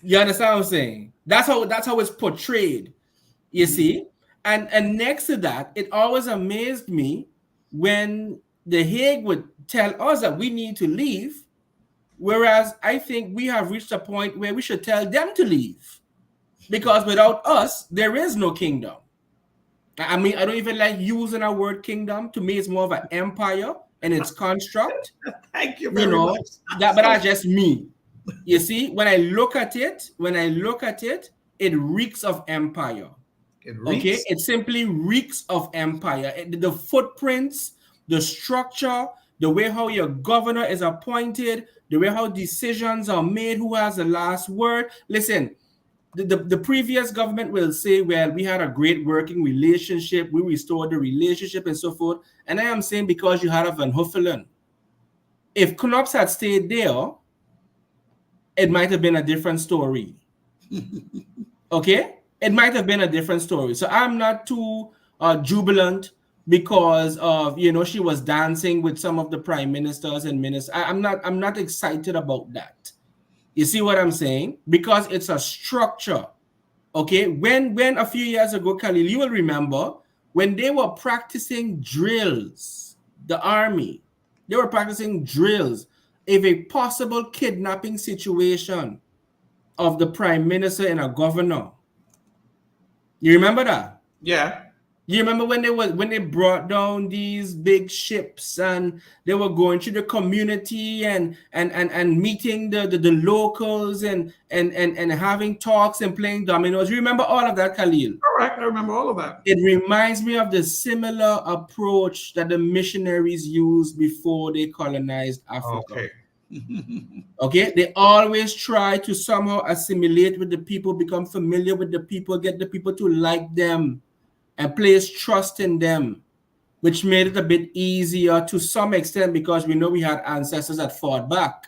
You understand what I'm saying? That's how it's portrayed. You see? And next to that, it always amazed me when the Hague would tell us that we need to leave, whereas I think we have reached a point where we should tell them to leave. Because without us, there is no kingdom. I mean, I don't even like using our word kingdom. To me, it's more of an empire and its construct. Thank you very much. But that's just me. You see, when I look at it, it reeks of empire. Okay, it simply reeks of empire. The footprints, the structure, the way how your governor is appointed, the way how decisions are made, who has the last word. Listen, the previous government will say, well, we had a great working relationship, we restored the relationship and so forth. And I am saying, because you had a Van Huffelen, if Knops had stayed there, it might have been a different story. Okay, it might have been a different story. So I'm not too jubilant because of she was dancing with some of the prime ministers and ministers. I'm not excited about that. You see what I'm saying? Because it's a structure. Okay, when a few years ago, Khalil, you will remember when they were practicing drills, the army, they were practicing drills if a possible kidnapping situation of the prime minister and a governor. You remember that? Yeah. You remember when they brought down these big ships and they were going to the community and meeting the locals and having talks and playing dominoes. You remember all of that, Khalil? Correct. I remember all of that. It reminds me of the similar approach that the missionaries used before they colonized Africa. Okay. Okay, they always try to somehow assimilate with the people, become familiar with the people, get the people to like them and place trust in them, which made it a bit easier to some extent because we know we had ancestors that fought back.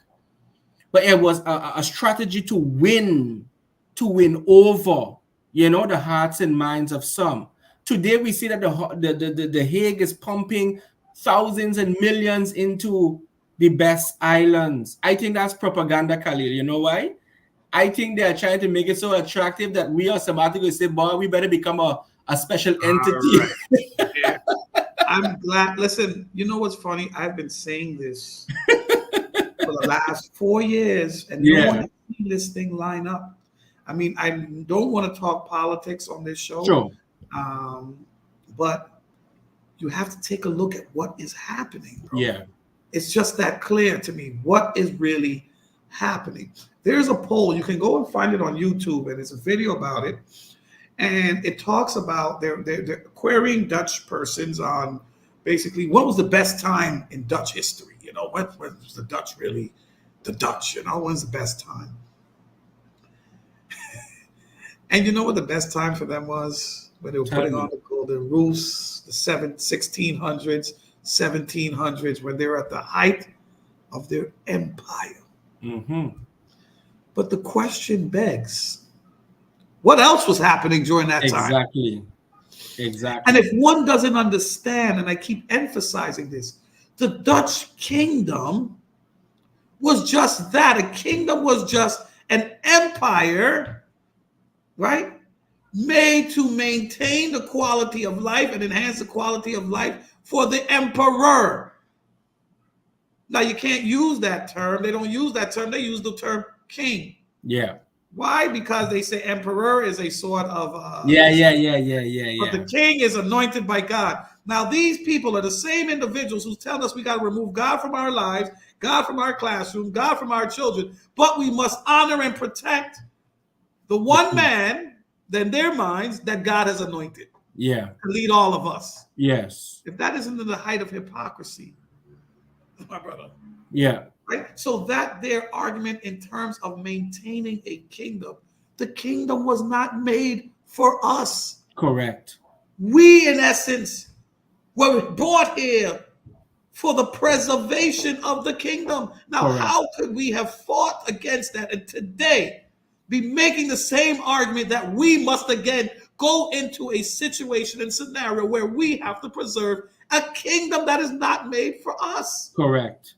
But it was a strategy to win over, the hearts and minds of some. Today we see that the Hague is pumping thousands and millions into the best islands. I think that's propaganda, Khalil. You know why? I think they are trying to make it so attractive that we automatically say, boy, we better become a special entity. Right. Yeah. I'm glad. Listen, you know what's funny? I've been saying this for the last 4 years, and no one has seen this thing line up. I mean, I don't want to talk politics on this show, Sure. But you have to take a look at what is happening, bro. Yeah. It's just that clear to me what is really happening. There's a poll. You can go and find it on YouTube, and it's a video about it. And it talks about they're querying Dutch persons on basically, what was the best time in Dutch history? You know, when was the Dutch really the Dutch? You know, when's the best time? And you know what the best time for them was? When they were Tell putting on me. the golden roofs, the 1600s, 1700s, when they were at the height of their empire. Mm-hmm. But the question begs, what else was happening during that time? Exactly. And if Exactly. one doesn't understand, and I keep emphasizing this, the Dutch kingdom was just that. A kingdom was just an empire, right? Made to maintain the quality of life and enhance the quality of life for the emperor. Now, you can't use that term. They don't use that term. They use the term king. Yeah. Why? Because they say emperor is a sort of Yeah, yeah, yeah, yeah, yeah, but the yeah. king is anointed by God. Now, these people are the same individuals who tell us we got to remove God from our lives, God from our classroom, God from our children, but we must honor and protect the The one king. man in their minds that God has anointed Yeah. to lead all of us. Yes. If that isn't the height of hypocrisy, my brother, Yeah. right? So that their argument in terms of maintaining a kingdom, the kingdom was not made for us. Correct. We, in essence, were brought here for the preservation of the kingdom. Now, Correct. how could we have fought against that and today be making the same argument that we must again go into a situation and scenario where we have to preserve a kingdom that is not made for us? Correct.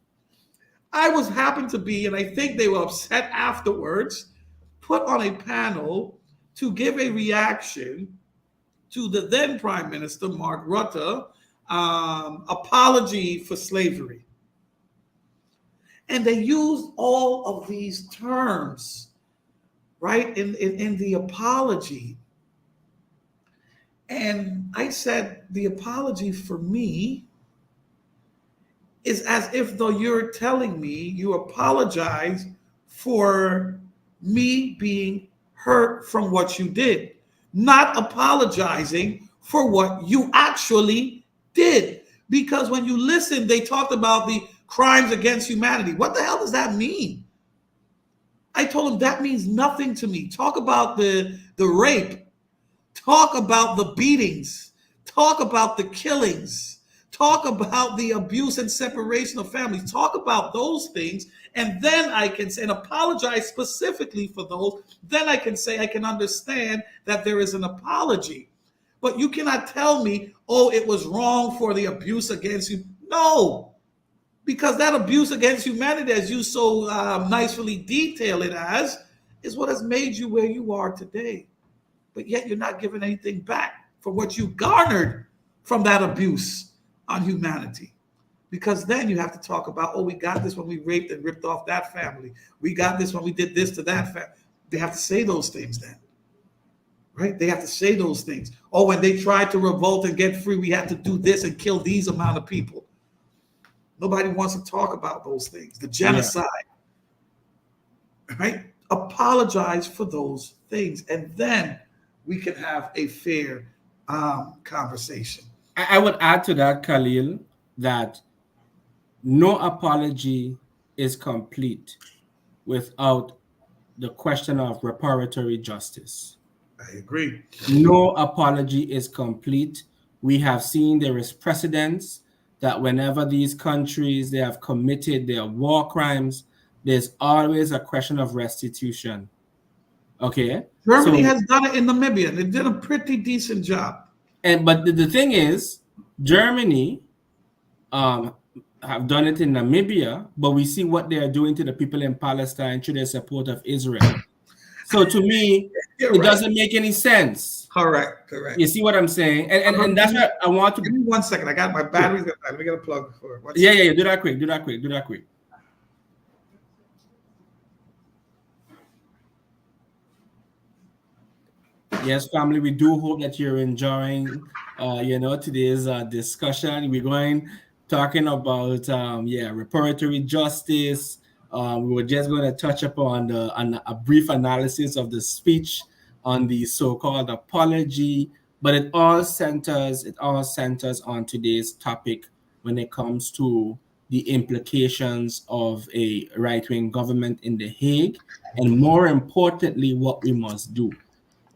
I was happened to be, and I think they were upset afterwards, put on a panel to give a reaction to the then Prime Minister, Mark Rutte, apology for slavery. And they used all of these terms, right, in the apology. And I said, the apology for me is as if though you're telling me you apologize for me being hurt from what you did, not apologizing for what you actually did. Because when you listen, they talked about the crimes against humanity. What the hell does that mean? I told him that means nothing to me. Talk about the rape. Talk about the beatings. Talk about the killings. Talk about the abuse and separation of families. Talk about those things. And then I can say and apologize specifically for those. Then I can say I can understand that there is an apology. But you cannot tell me, oh, it was wrong for the abuse against you. No, because that abuse against humanity, as you so nicely detail it as, is what has made you where you are today. But yet you're not giving anything back for what you garnered from that abuse on humanity. Because then you have to talk about, oh, we got this when we raped and ripped off that family. We got this when we did this to that family. They have to say those things then, right? They have to say those things. Oh, when they tried to revolt and get free, we had to do this and kill these amount of people. Nobody wants to talk about those things. The Yeah. genocide, right? Apologize for those things, and then we can have a fair conversation. I would add to that, Khalil, that no apology is complete without the question of reparatory justice. I agree. No apology is complete. We have seen there is precedence that whenever these countries they have committed their war crimes, there's always a question of restitution. Okay, Germany so has done it in Namibia. They did a pretty decent job. but the thing is, Germany um, have done it in Namibia, but we see what they are doing to the people in Palestine through their support of Israel. So to me, You're it right. doesn't make any sense. Correct. Correct. You see what I'm saying? And that's what I want to. Give me 1 second. I got my batteries. Let me get a plug for it. Yeah, yeah, yeah. Do that quick. Do that quick. Do that quick. Yes, family, we do hope that you're enjoying, today's discussion. We're going talking about, reparatory justice. We were just going to touch upon a brief analysis of the speech on the so-called apology. But it all centers on today's topic when it comes to the implications of a right-wing government in The Hague, and more importantly, what we must do.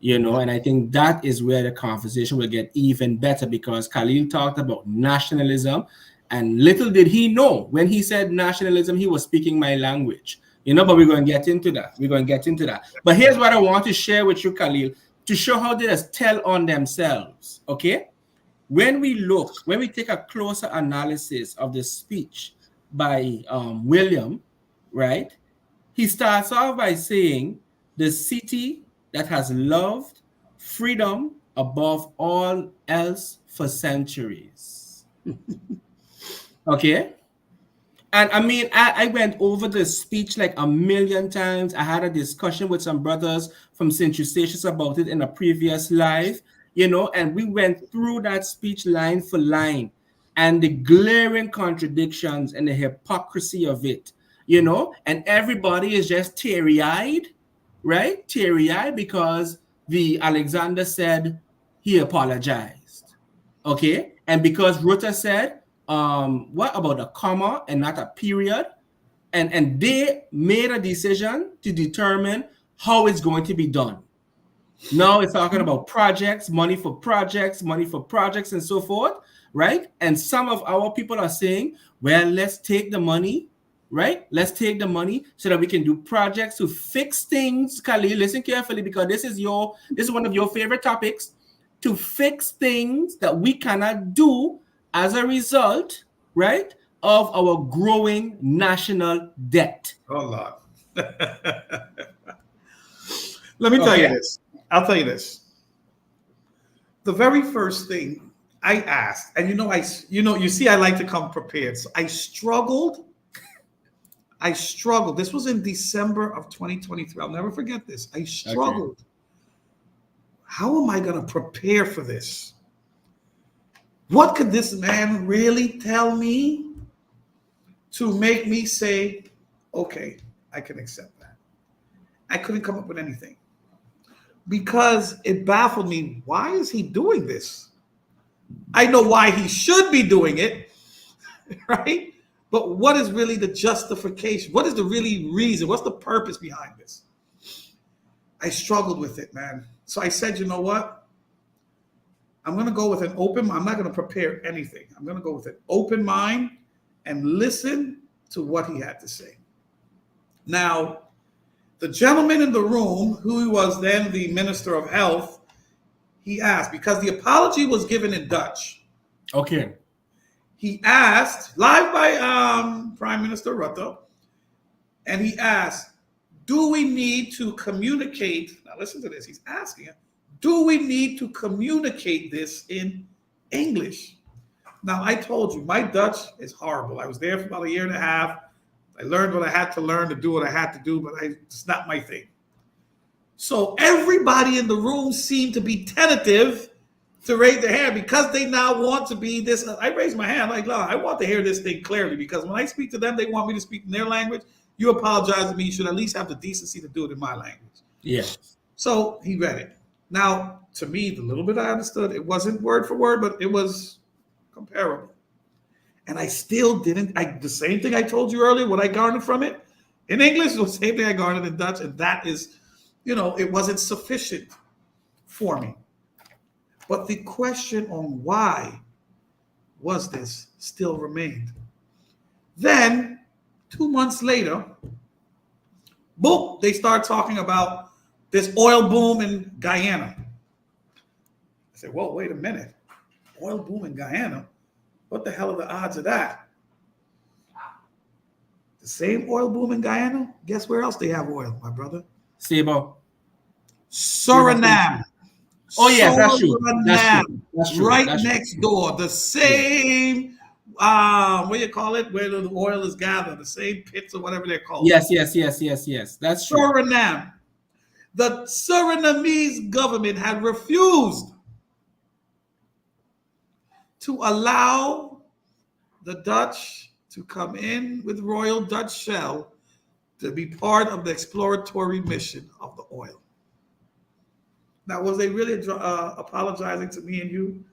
And I think that is where the conversation will get even better, because Khalil talked about nationalism, and little did he know when he said nationalism, he was speaking my language. But we're going to get into that. But here's what I want to share with you, Khalil, to show how they just tell on themselves. Okay. When we take a closer analysis of the speech by William, right? He starts off by saying, the city that has loved freedom above all else for centuries. Okay? And I mean, I went over the speech like a million times. I had a discussion with some brothers from St. Eustatius about it in a previous live, and we went through that speech line for line, and the glaring contradictions and the hypocrisy of it, and everybody is just teary-eyed, right? Teary-eyed because the Alexander said he apologized. Okay? And because Ruta said, what about a comma and not a period? And they made a decision to determine how it's going to be done. Now it's talking about projects, money for projects, and so forth, right? And some of our people are saying, well, let's take the money, right? Let's take the money so that we can do projects to fix things. Khalil, listen carefully, because this is one of your favorite topics, to fix things that we cannot do as a result, right, of our growing national debt. Oh, Lord. Let me tell you this. I'll tell you this. The very first thing I asked, and you see, I like to come prepared. So I struggled. This was in December of 2023. I'll never forget this. I struggled. Okay. How am I going to prepare for this? What could this man really tell me to make me say, okay, I can accept that? I couldn't come up with anything, because it baffled me. Why is he doing this? I know why he should be doing it, right? But what is really the justification? What is the really reason? What's the purpose behind this? I struggled with it, man. So I said, you know what? I'm going to go with I'm not going to prepare anything. I'm going to go with an open mind and listen to what he had to say. Now, the gentleman in the room, who was then the Minister of Health, he asked, because the apology was given in Dutch. Okay. He asked, live by Prime Minister Rutte, and he asked, do we need to communicate? Now listen to this. He's asking, do we need to communicate this in English? Now, I told you, my Dutch is horrible. I was there for about a year and a half. I learned what I had to learn to do what I had to do, but it's not my thing. So everybody in the room seemed to be tentative to raise their hand, because they now want to be this. I raised my hand like, I want to hear this thing clearly, because when I speak to them, they want me to speak in their language. You apologize to me. You should at least have the decency to do it in my language. Yes. So he read it. Now, to me, the little bit I understood, it wasn't word for word, but it was comparable. And I still didn't. The same thing I told you earlier, what I garnered from it in English, the same thing I garnered in Dutch. And that is, it wasn't sufficient for me. But the question on why was this still remained. Then 2 months later, boom, they start talking about this oil boom in Guyana. I said, whoa, wait a minute. Oil boom in Guyana? What the hell are the odds of that? The same oil boom in Guyana? Guess where else they have oil, my brother? Sebo. Suriname. Oh, yes, that's true. That's true. Right next door. The same, what do you call it? Where the oil is gathered. The same pits or whatever they're called. Yes. That's true. Suriname. The Surinamese government had refused to allow the Dutch to come in with Royal Dutch Shell to be part of the exploratory mission of the oil. Now, was they really apologizing to me and you?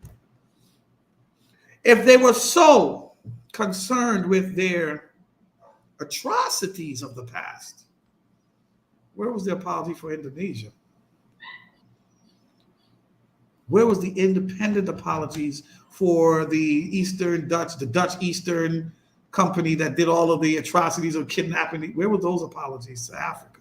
If they were so concerned with their atrocities of the past, where was the apology for Indonesia? Where was the independent apologies for the Eastern Dutch, the Dutch Eastern Company that did all of the atrocities of kidnapping? Where were those apologies to Africa?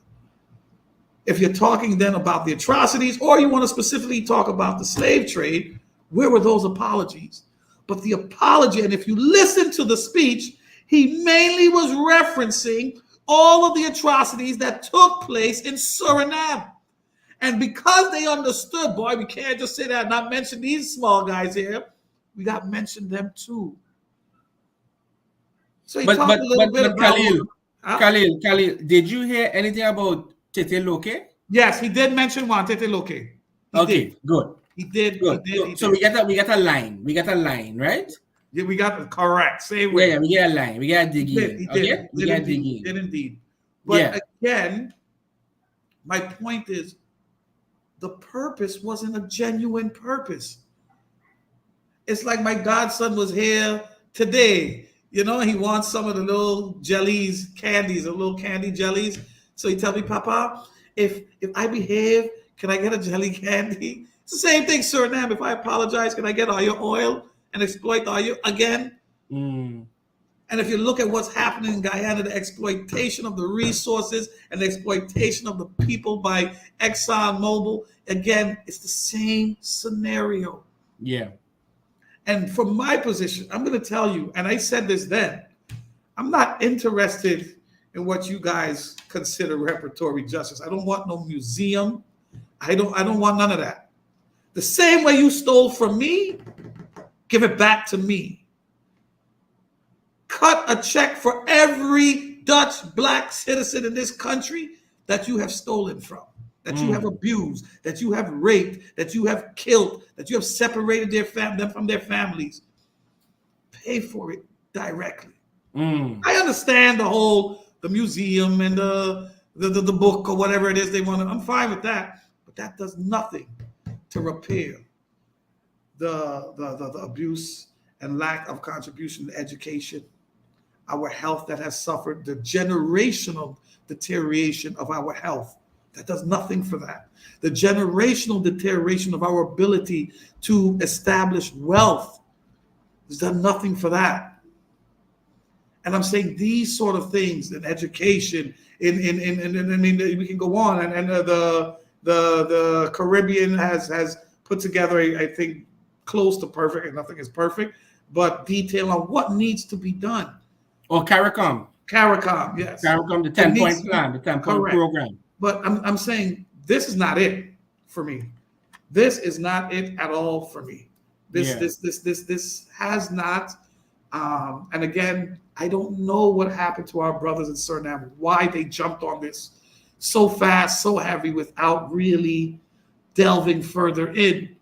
If you're talking then about the atrocities, or you want to specifically talk about the slave trade, where were those apologies? But the apology, and if you listen to the speech, he mainly was referencing all of the atrocities that took place in Suriname. And because they understood, boy, we can't just sit there and not mention these small guys here. We got to mention them too. So he talked a little bit about Khalil, did you hear anything about Tete Loke? Yes, he did mention one, Tete Loke. Okay, good. He did. Good. So we got a line. We got a line, right? Yeah, we got the correct. Same way. Yeah, we get a line. We got to dig in. He Okay? We got to dig in. Did indeed. But again, my point is, the purpose wasn't a genuine purpose. It's like my godson was here today. You know, he wants some of the little jellies, candies, the little candy jellies. So he tell me, Papa, if I behave, can I get a jelly candy? It's the same thing, Suriname. If I apologize, can I get all your oil and exploit all you again? Mm. And if you look at what's happening in Guyana, the exploitation of the resources and the exploitation of the people by ExxonMobil, again, it's the same scenario. Yeah. And from my position, I'm going to tell you, and I said this then, I'm not interested in what you guys consider repertory justice. I don't want no museum. I don't want none of that. The same way you stole from me, give it back to me. Cut a check for every Dutch black citizen in this country that you have stolen from, that you have abused, that you have raped, that you have killed, that you have separated them from their families. Pay for it directly. I understand the museum and the book or whatever it is they want. I'm fine with that, but that does nothing to repair the abuse and lack of contribution to education, our health that has suffered, the generational deterioration of our health. That does nothing for that. The generational deterioration of our ability to establish wealth has done nothing for that. And I'm saying these sort of things in education, in I mean, we can go on, and the Caribbean has put together, I think, close to perfect, and nothing is perfect, but detail on what needs to be done. Or CARICOM, yes. CARICOM, the 10-point plan, the 10-point program. But I'm saying this is not it for me. This is not it at all for me. This has not. And again, I don't know what happened to our brothers in Suriname, why they jumped on this so fast, so heavy, without really delving further in.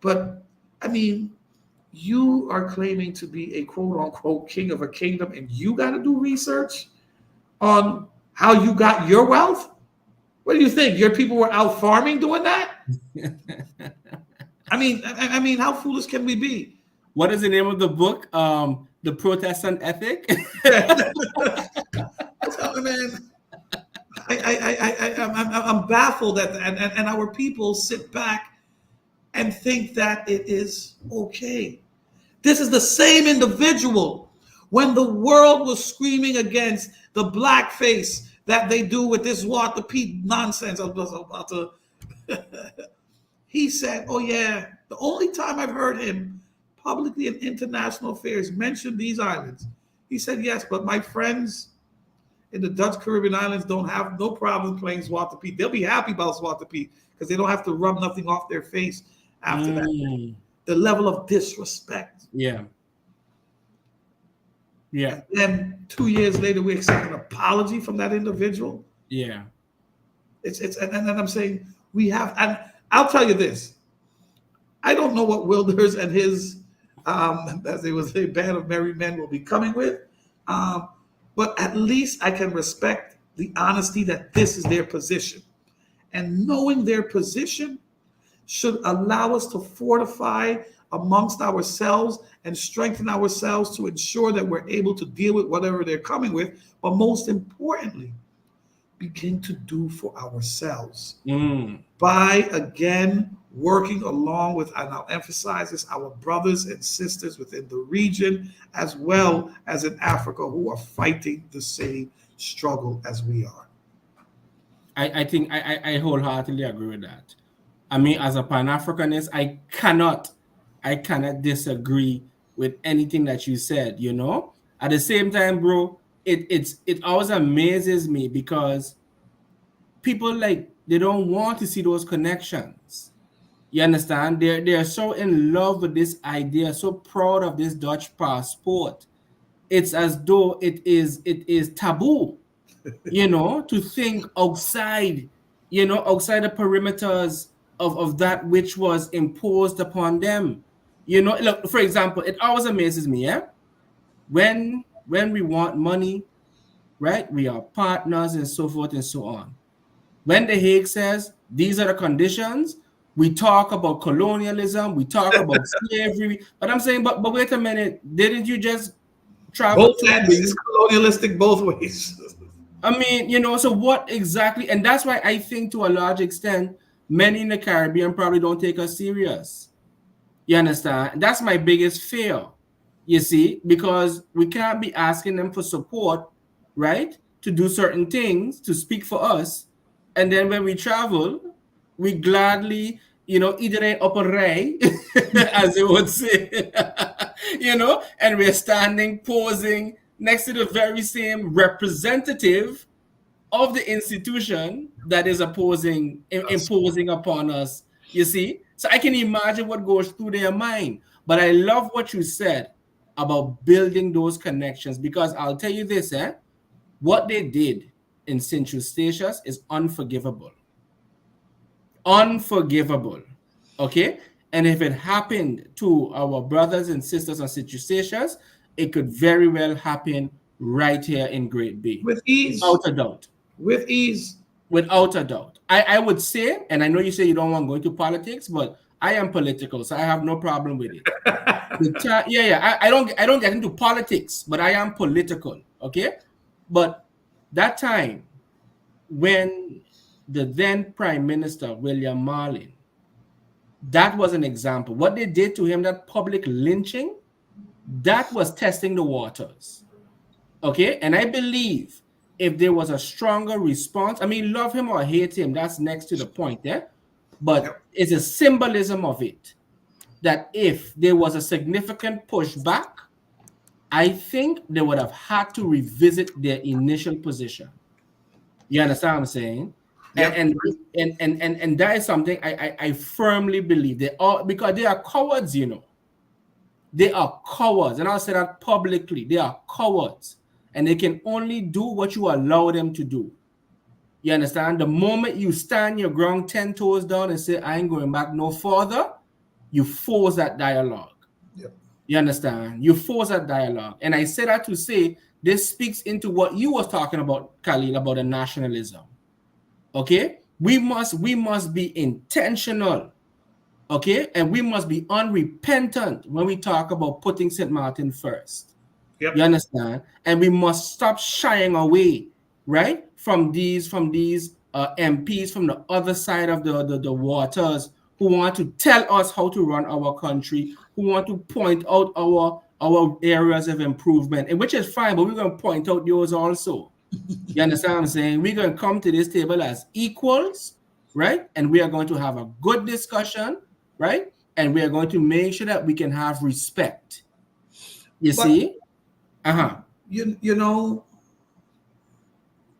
But I mean, you are claiming to be a quote unquote king of a kingdom, and you got to do research on how you got your wealth. What do you think? Your people were out farming doing that? I mean, how foolish can we be? What is the name of the book? The Protestant Ethic. Man, I'm baffled at that, and our people sit back and think that it is okay. This is the same individual when the world was screaming against the blackface that they do with this Walter Pete nonsense. I was about to. He said, "Oh yeah, the only time I've heard him publicly in international affairs mention these islands." He said, "Yes, but my friends in the Dutch Caribbean islands don't have no problem playing Zwarte Piet. They'll be happy about Zwarte Piet because they don't have to rub nothing off their face after that." The level of disrespect. Yeah. And then 2 years later, we accept an apology from that individual. Yeah. And I'm saying we have, and I'll tell you this. I don't know what Wilders and his, as they would say, band of merry men will be coming with. But at least I can respect the honesty that this is their position. And knowing their position, should allow us to fortify amongst ourselves and strengthen ourselves to ensure that we're able to deal with whatever they're coming with. But most importantly, begin to do for ourselves Mm. by again working along with, and I'll emphasize this, our brothers and sisters within the region as well as in Africa who are fighting the same struggle as we are. I think I wholeheartedly agree with that. I mean, as a Pan-Africanist, I cannot disagree with anything that you said, you know. At the same time, bro, it always amazes me because people like they don't want to see those connections. You understand? They're so in love with this idea, so proud of this Dutch passport. It's as though it is taboo, you know, to think outside, you know, outside the perimeters of that which was imposed upon them. You know, look, for example, it always amazes me, yeah? When we want money, right? We are partners and so forth and so on. When The Hague says these are the conditions, we talk about colonialism, we talk about slavery. But I'm saying, but wait a minute, didn't you just travel Both to ends is me? colonialistic both ways. I mean, you know, so what exactly? And that's why I think to a large extent, many in the Caribbean probably don't take us serious. You understand? That's my biggest fear, you see, because we can't be asking them for support, right? To do certain things, to speak for us. And then when we travel, we gladly, you know, eat it up a ray, as they would say, you know, and we're standing, posing next to the very same representative of the institution that is imposing upon us. You see, so I can imagine what goes through their mind. But I love what you said about building those connections because I'll tell you this, what they did in St. Eustatius is unforgivable. Unforgivable. Okay? And if it happened to our brothers and sisters on St. Eustatius, it could very well happen right here in Great Bay. With ease. Without a doubt. With ease. Without a doubt. I would say, and I know you say you don't want to go into politics, but I am political, so I have no problem with it. I don't get into politics, but I am political. Okay? But that time when the then Prime Minister, William Marlin, that was an example. What they did to him, that public lynching, that was testing the waters. Okay? And I believe if there was a stronger response, I mean, love him or hate him, that's next to the point there. But it's a symbolism of it that if there was a significant pushback, I think they would have had to revisit their initial position. You understand what I'm saying? Yep. And that is something I firmly believe. They are, because they are cowards, you know. They are cowards. And I'll say that publicly. They are cowards. And they can only do what you allow them to do. You understand? The moment you stand your ground 10 toes down and say, I ain't going back no further, you force that dialogue. Yep. You understand? You force that dialogue. And I say that to say, this speaks into what you was talking about, Khalil, about the nationalism. Okay? We must be intentional. Okay? And we must be unrepentant when we talk about putting St. Martin first. Yep. You understand? And we must stop shying away, right? From these MPs from the other side of the waters who want to tell us how to run our country, who want to point out our areas of improvement, and which is fine, but we're going to point out yours also. You understand what I'm saying? We're going to come to this table as equals, right? And we are going to have a good discussion, right? And we are going to make sure that we can have respect. You see? You know,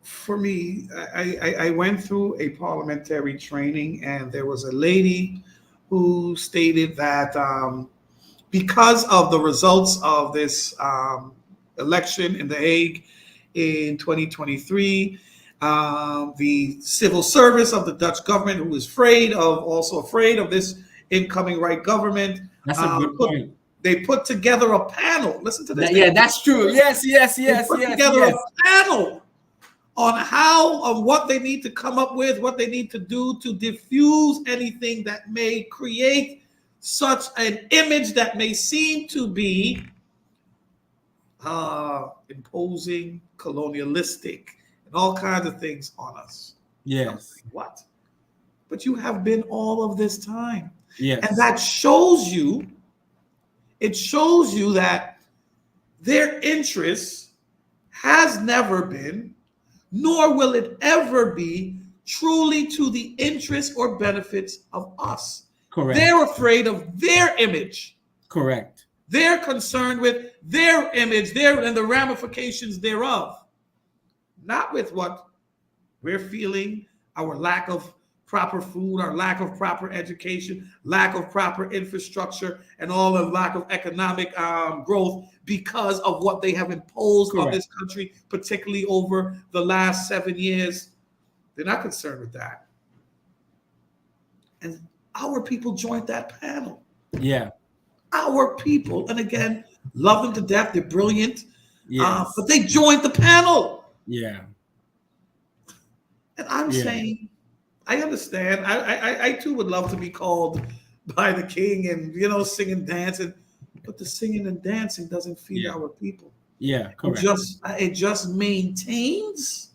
for me, I went through a parliamentary training, and there was a lady who stated that because of the results of this election in The Hague in 2023, the civil service of the Dutch government, who is also afraid of this incoming right government, that's a good point. They put together a panel. Listen to this. Yeah, that's true. Yes. They put together a panel on how, of what they need to come up with, what they need to do to diffuse anything that may create such an image that may seem to be imposing, colonialistic, and all kinds of things on us. Yes. What? But you have been all of this time. And Yes. that shows you, it shows you that their interest has never been, nor will it ever be, truly to the interest or benefits of us. Correct. They're afraid of their image. Correct. They're concerned with their image, their and the ramifications thereof, not with what we're feeling, our lack of proper food, our lack of proper education, lack of proper infrastructure, and all the lack of economic growth because of what they have imposed on this country, particularly over the last 7 years. They're not concerned with that. And our people joined that panel. Yeah. Our people, and again, love them to death. They're brilliant. Yes. But they joined the panel. Yeah. And I'm saying, I understand. I too would love to be called by the king and, you know, singing, dancing. But the singing and dancing doesn't feed our people. Yeah, correct. It just maintains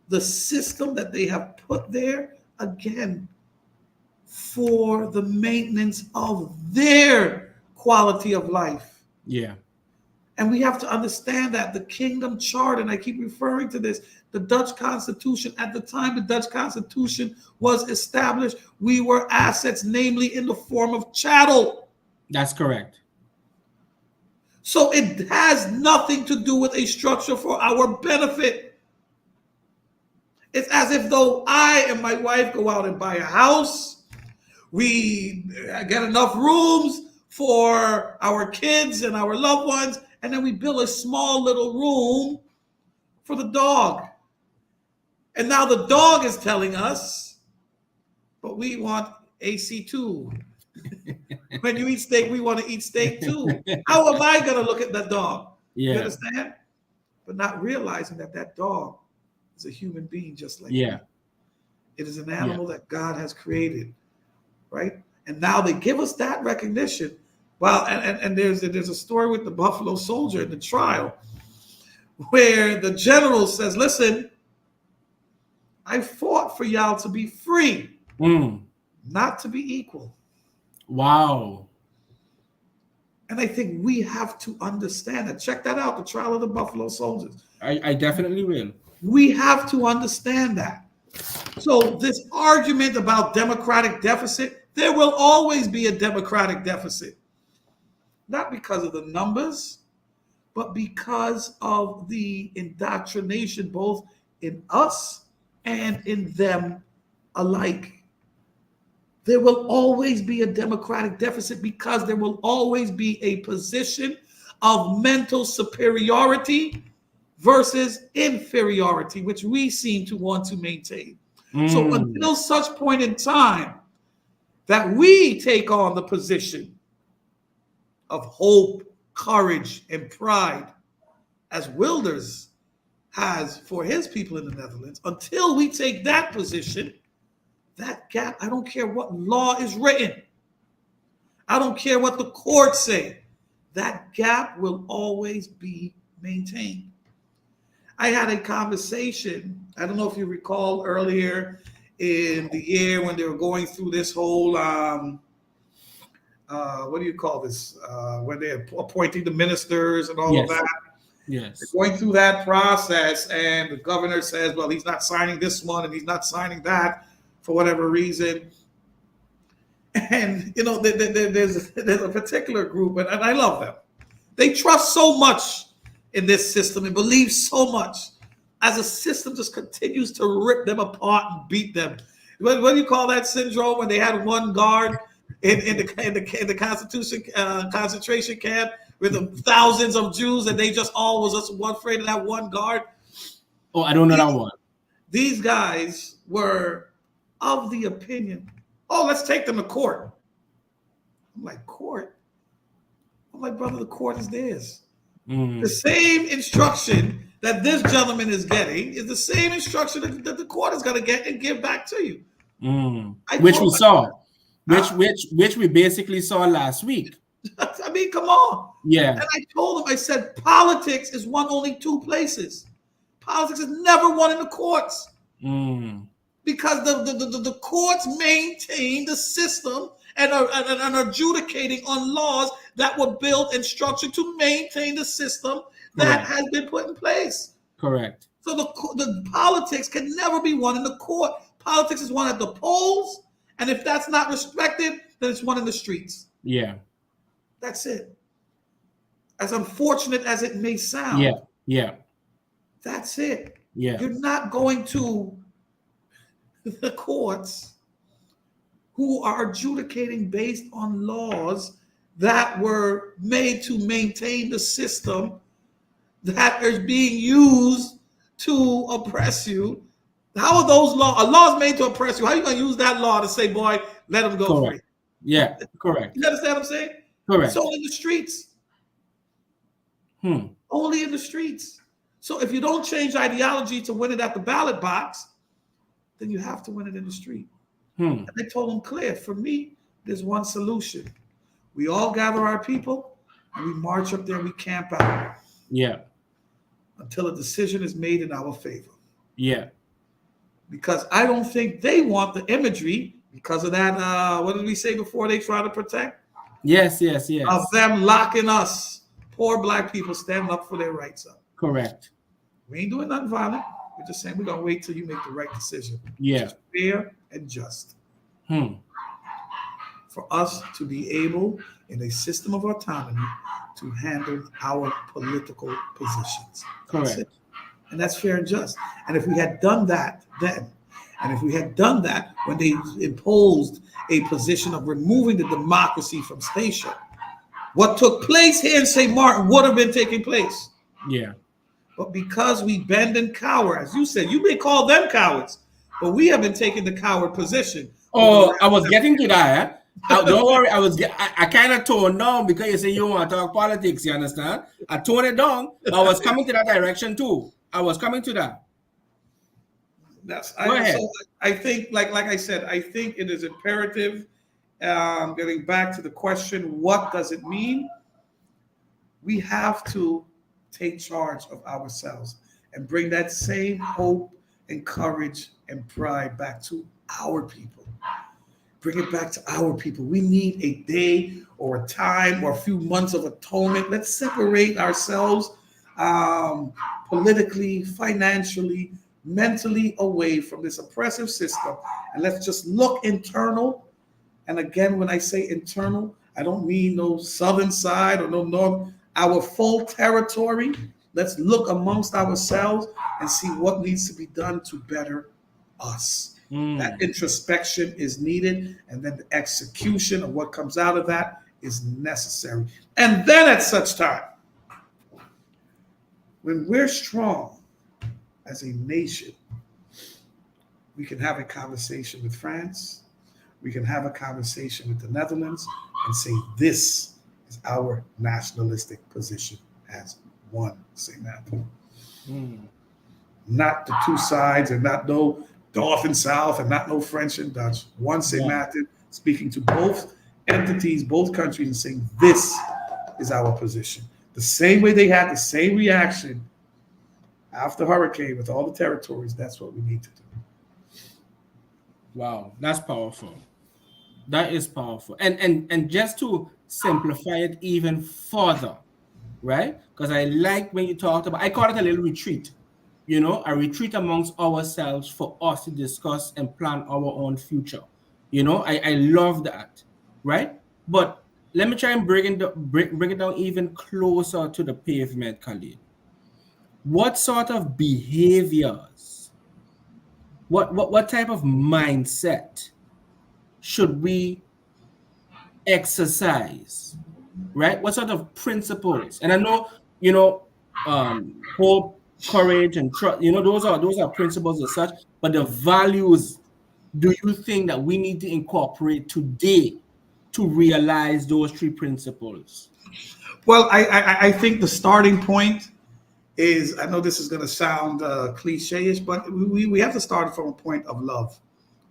the system that they have put there, again, for the maintenance of their quality of life. Yeah. And we have to understand that the Kingdom Charter, and I keep referring to this, the Dutch Constitution, at the time the Dutch Constitution was established, we were assets, namely in the form of chattel. That's correct. So it has nothing to do with a structure for our benefit. It's as if though I and my wife go out and buy a house, we get enough rooms for our kids and our loved ones, and then we build a small little room for the dog. And now the dog is telling us, but we want AC too. When you eat steak, we want to eat steak too. How am I going to look at that dog? Yeah. You understand? But not realizing that that dog is a human being just like me. It is an animal that God has created, right? And now they give us that recognition. Well, and there's a story with the Buffalo Soldier in the trial where the general says, listen, I fought for y'all to be free, not to be equal. Wow. And I think we have to understand that. Check that out, the trial of the Buffalo Soldiers. I definitely will. We have to understand that. So this argument about democratic deficit, there will always be a democratic deficit. Not because of the numbers, but because of the indoctrination both in us and in them alike. There will always be a democratic deficit because there will always be a position of mental superiority versus inferiority, which we seem to want to maintain. So until such point in time that we take on the position of hope, courage, and pride, as Wilders has for his people in the Netherlands, until we take that position, that gap, I don't care what law is written, I don't care what the courts say, that gap will always be maintained. I had a conversation, I don't know if you recall earlier in the year when they were going through this whole, what do you call this? When they're appointing the ministers and all of that. Yes. They're going through that process, and the governor says, well, he's not signing this one and he's not signing that for whatever reason. And, you know, there's a particular group, and I love them. They trust so much in this system and believe so much, as a system just continues to rip them apart and beat them. What do you call that syndrome when they had one guard in the concentration camp with the thousands of Jews, and they just all was just one afraid of that one guard? Oh, I don't know that one. These guys were of the opinion, oh, let's take them to court. I'm like, court? I'm like, brother, the court is theirs. The same instruction that this gentleman is getting is the same instruction that the court is going to get and give back to you. I Which we told saw, huh? which we basically saw last week. I mean, come on. Yeah. And I told him, I said, politics is one only two places. Politics is never one in the courts. Because the courts maintain the system and are adjudicating on laws that were built and structured to maintain the system that Correct. has been put in place. Correct. So the politics can never be won in the court. Politics is won at the polls, and if that's not respected, then it's won in the streets. Yeah. That's it. As unfortunate as it may sound. Yeah. Yeah. That's it. Yeah. You're not going to the courts who are adjudicating based on laws that were made to maintain the system that is being used to oppress you. How are those laws? A law is made to oppress you. How are you going to use that law to say, boy, let them go free? Yeah, correct. You understand what I'm saying? Correct. It's only in the streets. Only in the streets. So if you don't change ideology to win it at the ballot box, then you have to win it in the street. And I told them clear, for me, there's one solution. We all gather our people and we march up there and we camp out. Yeah. Until a decision is made in our favor. Yeah. Because I don't think they want the imagery because of that, what did we say before they try to protect? Yes. Of them locking us, poor black people standing up for their rights up. Correct. We ain't doing nothing violent. We're just saying we're going to wait till you make the right decision. Yeah. Fair and just. For us to be able, in a system of autonomy, to handle our political positions. Correct. And that's fair and just. And if we had done that then, and if we had done that when they imposed a position of removing the democracy from station, what took place here in St. Martin would have been taking place. Yeah. But because we bend and cower, as you said, you may call them cowards, but we have been taking the coward position. Oh, I was getting to that. Don't worry, I kind of toned down because you say you want to talk politics, you understand? I toned it down, but I was coming to that direction too. I was coming to that. Go ahead. So I think, like I said, I think it is imperative, getting back to the question, what does it mean? We have to take charge of ourselves and bring that same hope and courage and pride back to our people. Bring it back to our people. We need a day or a time or a few months of atonement. Let's separate ourselves politically, financially, mentally away from this oppressive system. And let's just look internal. And again, when I say internal, I don't mean no southern side or no north. Our full territory. Let's look amongst ourselves and see what needs to be done to better us. That introspection is needed, and then the execution of what comes out of that is necessary. And then at such time, when we're strong as a nation, we can have a conversation with France, we can have a conversation with the Netherlands and say, this is our nationalistic position as one St.Martin. Not the two sides and not no North and South and not no French and Dutch. One St.Martin speaking to both entities, both countries and saying, this is our position. The same way they had the same reaction after hurricane with all the territories, that's what we need to do. Wow, that's powerful. That is powerful. And just to simplify it even further, right? Because I like when you talked about, I call it a little retreat, a retreat amongst ourselves for us to discuss and plan our own future. I love that, right? But let me try and bring it down even closer to the pavement, Khalil. What sort of behaviors, what type of mindset should we exercise, right? What sort of principles? And I know, hope, courage, and trust, those are principles as such, but the values, do you think that we need to incorporate today to realize those three principles? Well, I think the starting point is, I know this is going to sound cliche-ish, but we have to start from a point of love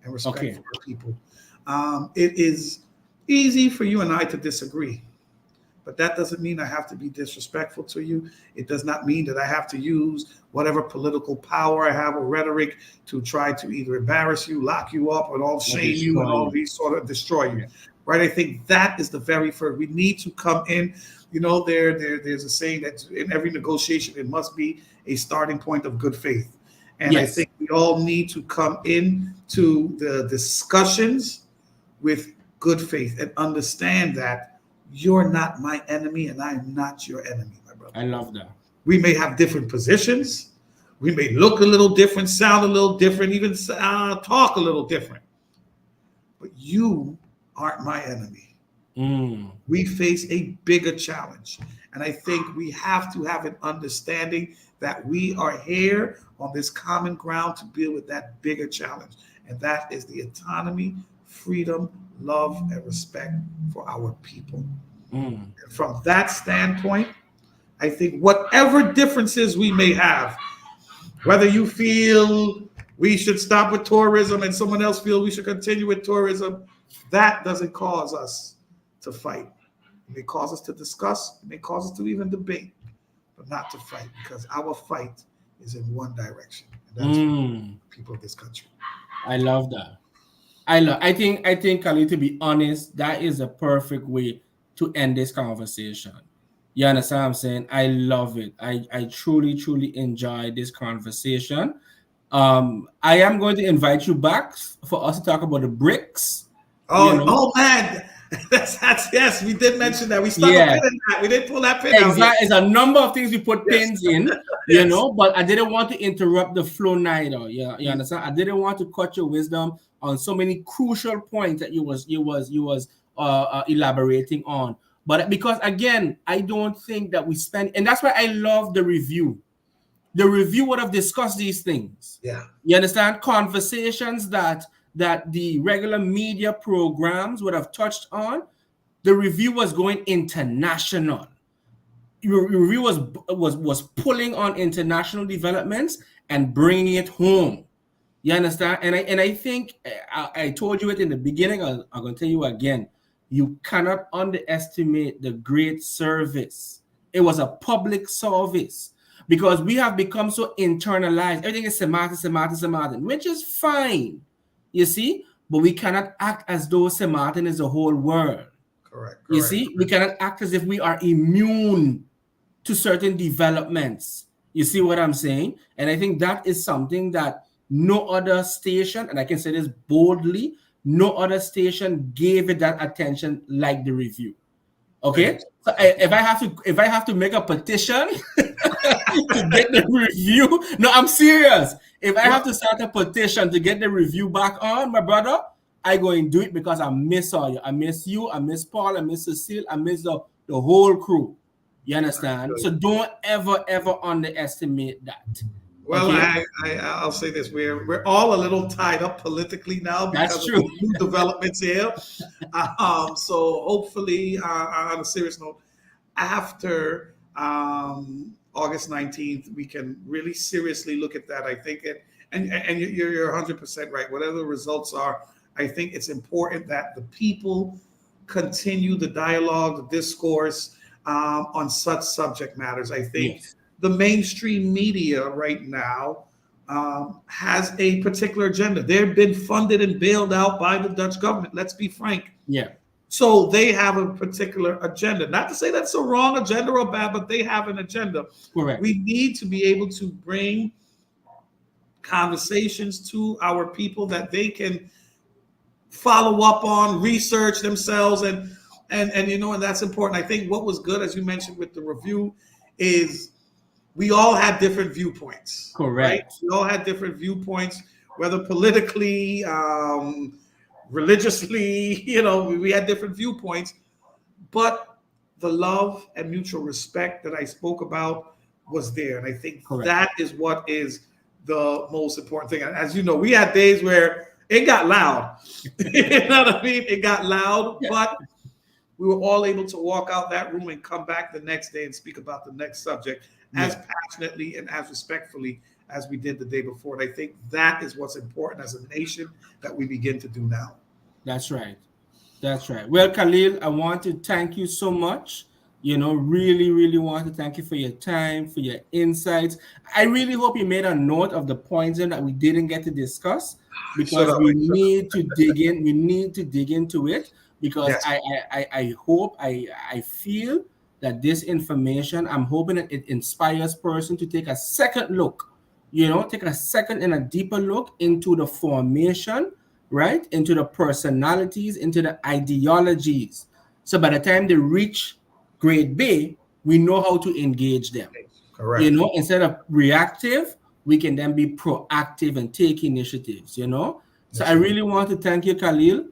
and respect Okay. for our people. It is easy for you and I to disagree, but that doesn't mean I have to be disrespectful to you. It does not mean that I have to use whatever political power I have or rhetoric to try to either embarrass you, lock you up, and all Or shame you and destroy all you. these sort of destroy you. Yeah. Right? I think that is the very first. We need to come in. There's a saying that in every negotiation, it must be a starting point of good faith. And I Yes. think we all need to come in to the discussions with good faith and understand that you're not my enemy and I am not your enemy, my brother. I love that. We may have different positions. We may look a little different, sound a little different, even talk a little different. But you aren't my enemy. Mm. We face a bigger challenge. And I think we have to have an understanding that we are here on this common ground to deal with that bigger challenge. And that is the autonomy, freedom, love, and respect for our people. Mm. And from that standpoint, I think whatever differences we may have, whether you feel we should stop with tourism and someone else feels we should continue with tourism, that doesn't cause us to fight. It may cause us to discuss, it may cause us to even debate, but not to fight, because our fight is in one direction, and that's for the Mm. people of this country. I love that. I think Khalil, to be honest, that is a perfect way to end this conversation. You understand what I'm saying? I love it. I truly, truly enjoy this conversation. I am going to invite you back for us to talk about the bricks. You Oh, know, oh man, that's yes. We did mention that. We stuck a yeah, pin in that. We didn't pull that pin out yet. exactly. It's a number of things we put Yes, pins in, yes. but I didn't want to interrupt the flow neither. Yeah, you understand? I didn't want to cut your wisdom on so many crucial points that you was elaborating on. But because again, I don't think that we spend, and that's why I love the review. The review would have discussed these things. Yeah, You understand? Conversations that the regular media programs would have touched on. The review was going international. Review was pulling on international developments and bringing it home. You understand? And I think I told you it in the beginning. I'm going to tell you again. You cannot underestimate the great service. It was a public service because we have become so internalized. Everything is St. Martin, which is fine. You see, but we cannot act as though St. Martin is the whole world. correct, You correct. see, we cannot act as if we are immune to certain developments. You see what I'm saying? And I think that is something that no other station, and I can say this boldly, no other station gave it that attention like the review. Thank you. Okay? So Thank you. if I have to make a petition to get the review, no, I'm serious. If I have Well, to start a petition to get the review back on, my brother, I go and do it because I miss all you. I miss you. I miss Paul. I miss Cecile. I miss the whole crew. You understand? So don't ever, ever underestimate that. well, Okay? I'll say this: we're all a little tied up politically now That's because of true. the new developments here. So hopefully, on a serious note, after August 19th, we can really seriously look at that. I think it, and you're 100% right. Whatever the results are, I think it's important that the people continue the dialogue, the discourse on such subject matters. I think Yes. the mainstream media right now has a particular agenda. They've been funded and bailed out by the Dutch government. Let's be frank. Yeah. So they have a particular agenda. Not to say that's a wrong agenda or bad, but they have an agenda. Correct. We need to be able to bring conversations to our people that they can follow up on, research themselves, and that's important. I think what was good, as you mentioned with the review, is we all had different viewpoints, right? Correct. We all had different viewpoints, whether politically, religiously, we had different viewpoints, but the love and mutual respect that I spoke about was there. And I think Correct. that is what is the most important thing. And as you know, we had days where it got loud. You know what I mean? It got loud, Yeah. but we were all able to walk out that room and come back the next day and speak about the next subject. as Yeah, passionately and as respectfully as we did the day before. And I think that is what's important as a nation that we begin to do now. that's right. That's right. Well, Khalil, I want to thank you so much. Really, really want to thank you for your time, for your insights. I really hope you made a note of the points in that we didn't get to discuss Shut because up. we Shut up. need to dig in. We need to dig into it because Yes. I hope, I feel that this information, I'm hoping that it inspires person to take a second look, take a second and a deeper look into the formation, right? Into the personalities, into the ideologies. So by the time they reach grade B, we know how to engage them. Correct. Instead of reactive, we can then be proactive and take initiatives, So I Yes, indeed. really want to thank you, Khalil,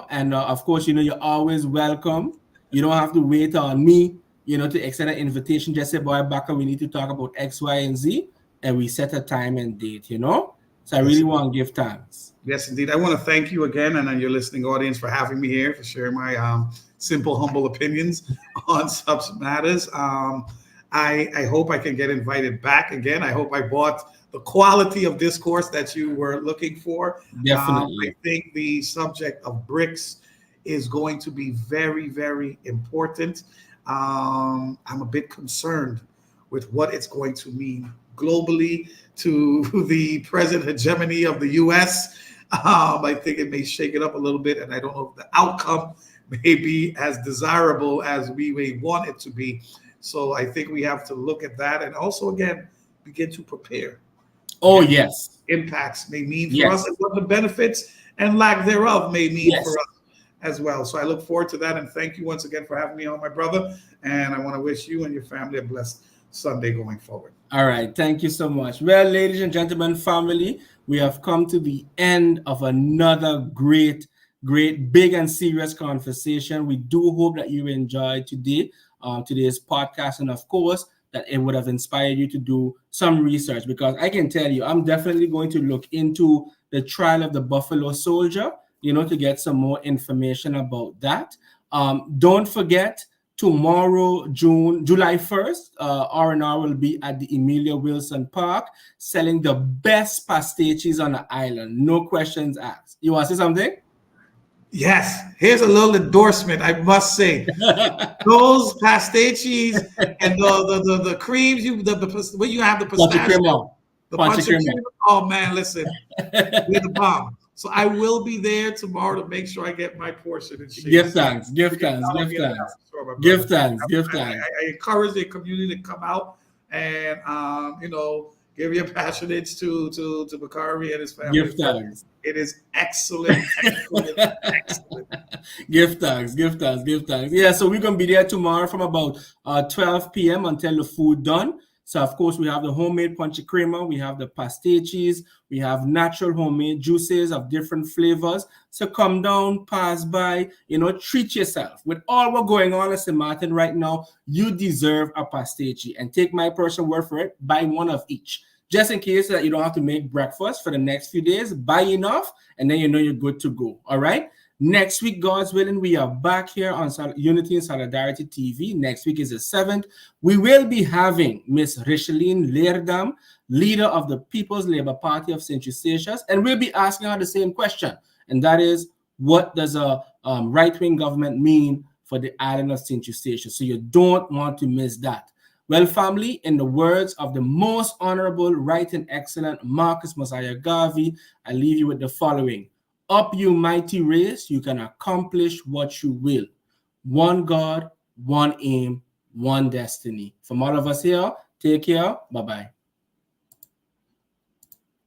and of course, you're always welcome. You don't have to wait on me, to extend an invitation. Just say, boy, Baka, we need to talk about X, Y, and Z, and we set a time and date. So I Yes. really want to give thanks. Yes, indeed. I want to thank you again and your listening audience for having me here, for sharing my simple, humble opinions on such matters. I hope I can get invited back again. I hope I brought the quality of discourse that you were looking for. I Definitely. think the subject of BRICS is going to be very, very important. I'm a bit concerned with what it's going to mean globally to the present hegemony of the U.S. I think it may shake it up a little bit, and I don't know if the outcome may be as desirable as we may want it to be. So I think we have to look at that and also, again, begin to prepare. Oh, yes. Impacts may mean for us Yes. and what the benefits and lack thereof may mean for Yes. us as well. So I look forward to that. And thank you once again for having me on, my brother. And I want to wish you and your family a blessed Sunday going forward. All right. Thank you so much. Well, ladies and gentlemen, family, we have come to the end of another great, great, big and serious conversation. We do hope that you enjoyed today's podcast. And of course, that it would have inspired you to do some research because I can tell you, I'm definitely going to look into the trial of the Buffalo Soldier, to get some more information about that. Don't forget, tomorrow, July 1st, R&R will be at the Emilia Wilson Park selling the best pastiches on the island. No questions asked. You want to say something? Yes, here's a little endorsement, I must say. Those pastiches and the creams, when you have the Punch pistachio, crema. the Punch punch and crema. cream. Oh man, listen, we're the bomb. So I will be there tomorrow to make sure I get my portion and share. Give thanks. Give thanks. Give thanks. Give thanks. Give thanks. I encourage the community to come out and give your patronage to Bakari and his family. Give thanks. It is excellent, excellent, excellent. Give thanks. Give thanks. Give thanks. Yeah, so we're gonna be there tomorrow from about 12 p.m. until the food done. So of course we have the homemade ponche crema, we have the pastiches, we have natural homemade juices of different flavors. So come down, pass by, treat yourself. With all what's going on at St. Martin right now, you deserve a pastiche. And take my personal word for it, buy one of each. Just in case that you don't have to make breakfast for the next few days, buy enough, and then you're good to go. All right. Next week, God's willing, we are back here on Unity and Solidarity TV. Next week is the 7th. We will be having Miss Richeline Leerdam, leader of the People's Labour Party of St. Eustatius, and we'll be asking her the same question, and that is, what does a right-wing government mean for the island of St. Eustatius? So you don't want to miss that. Well, family, in the words of the most honorable, right and excellent Marcus Mosiah Garvey, I leave you with the following. Up, you mighty race, you can accomplish what you will. One God, one aim, one destiny. From all of us here, take care. Bye-bye.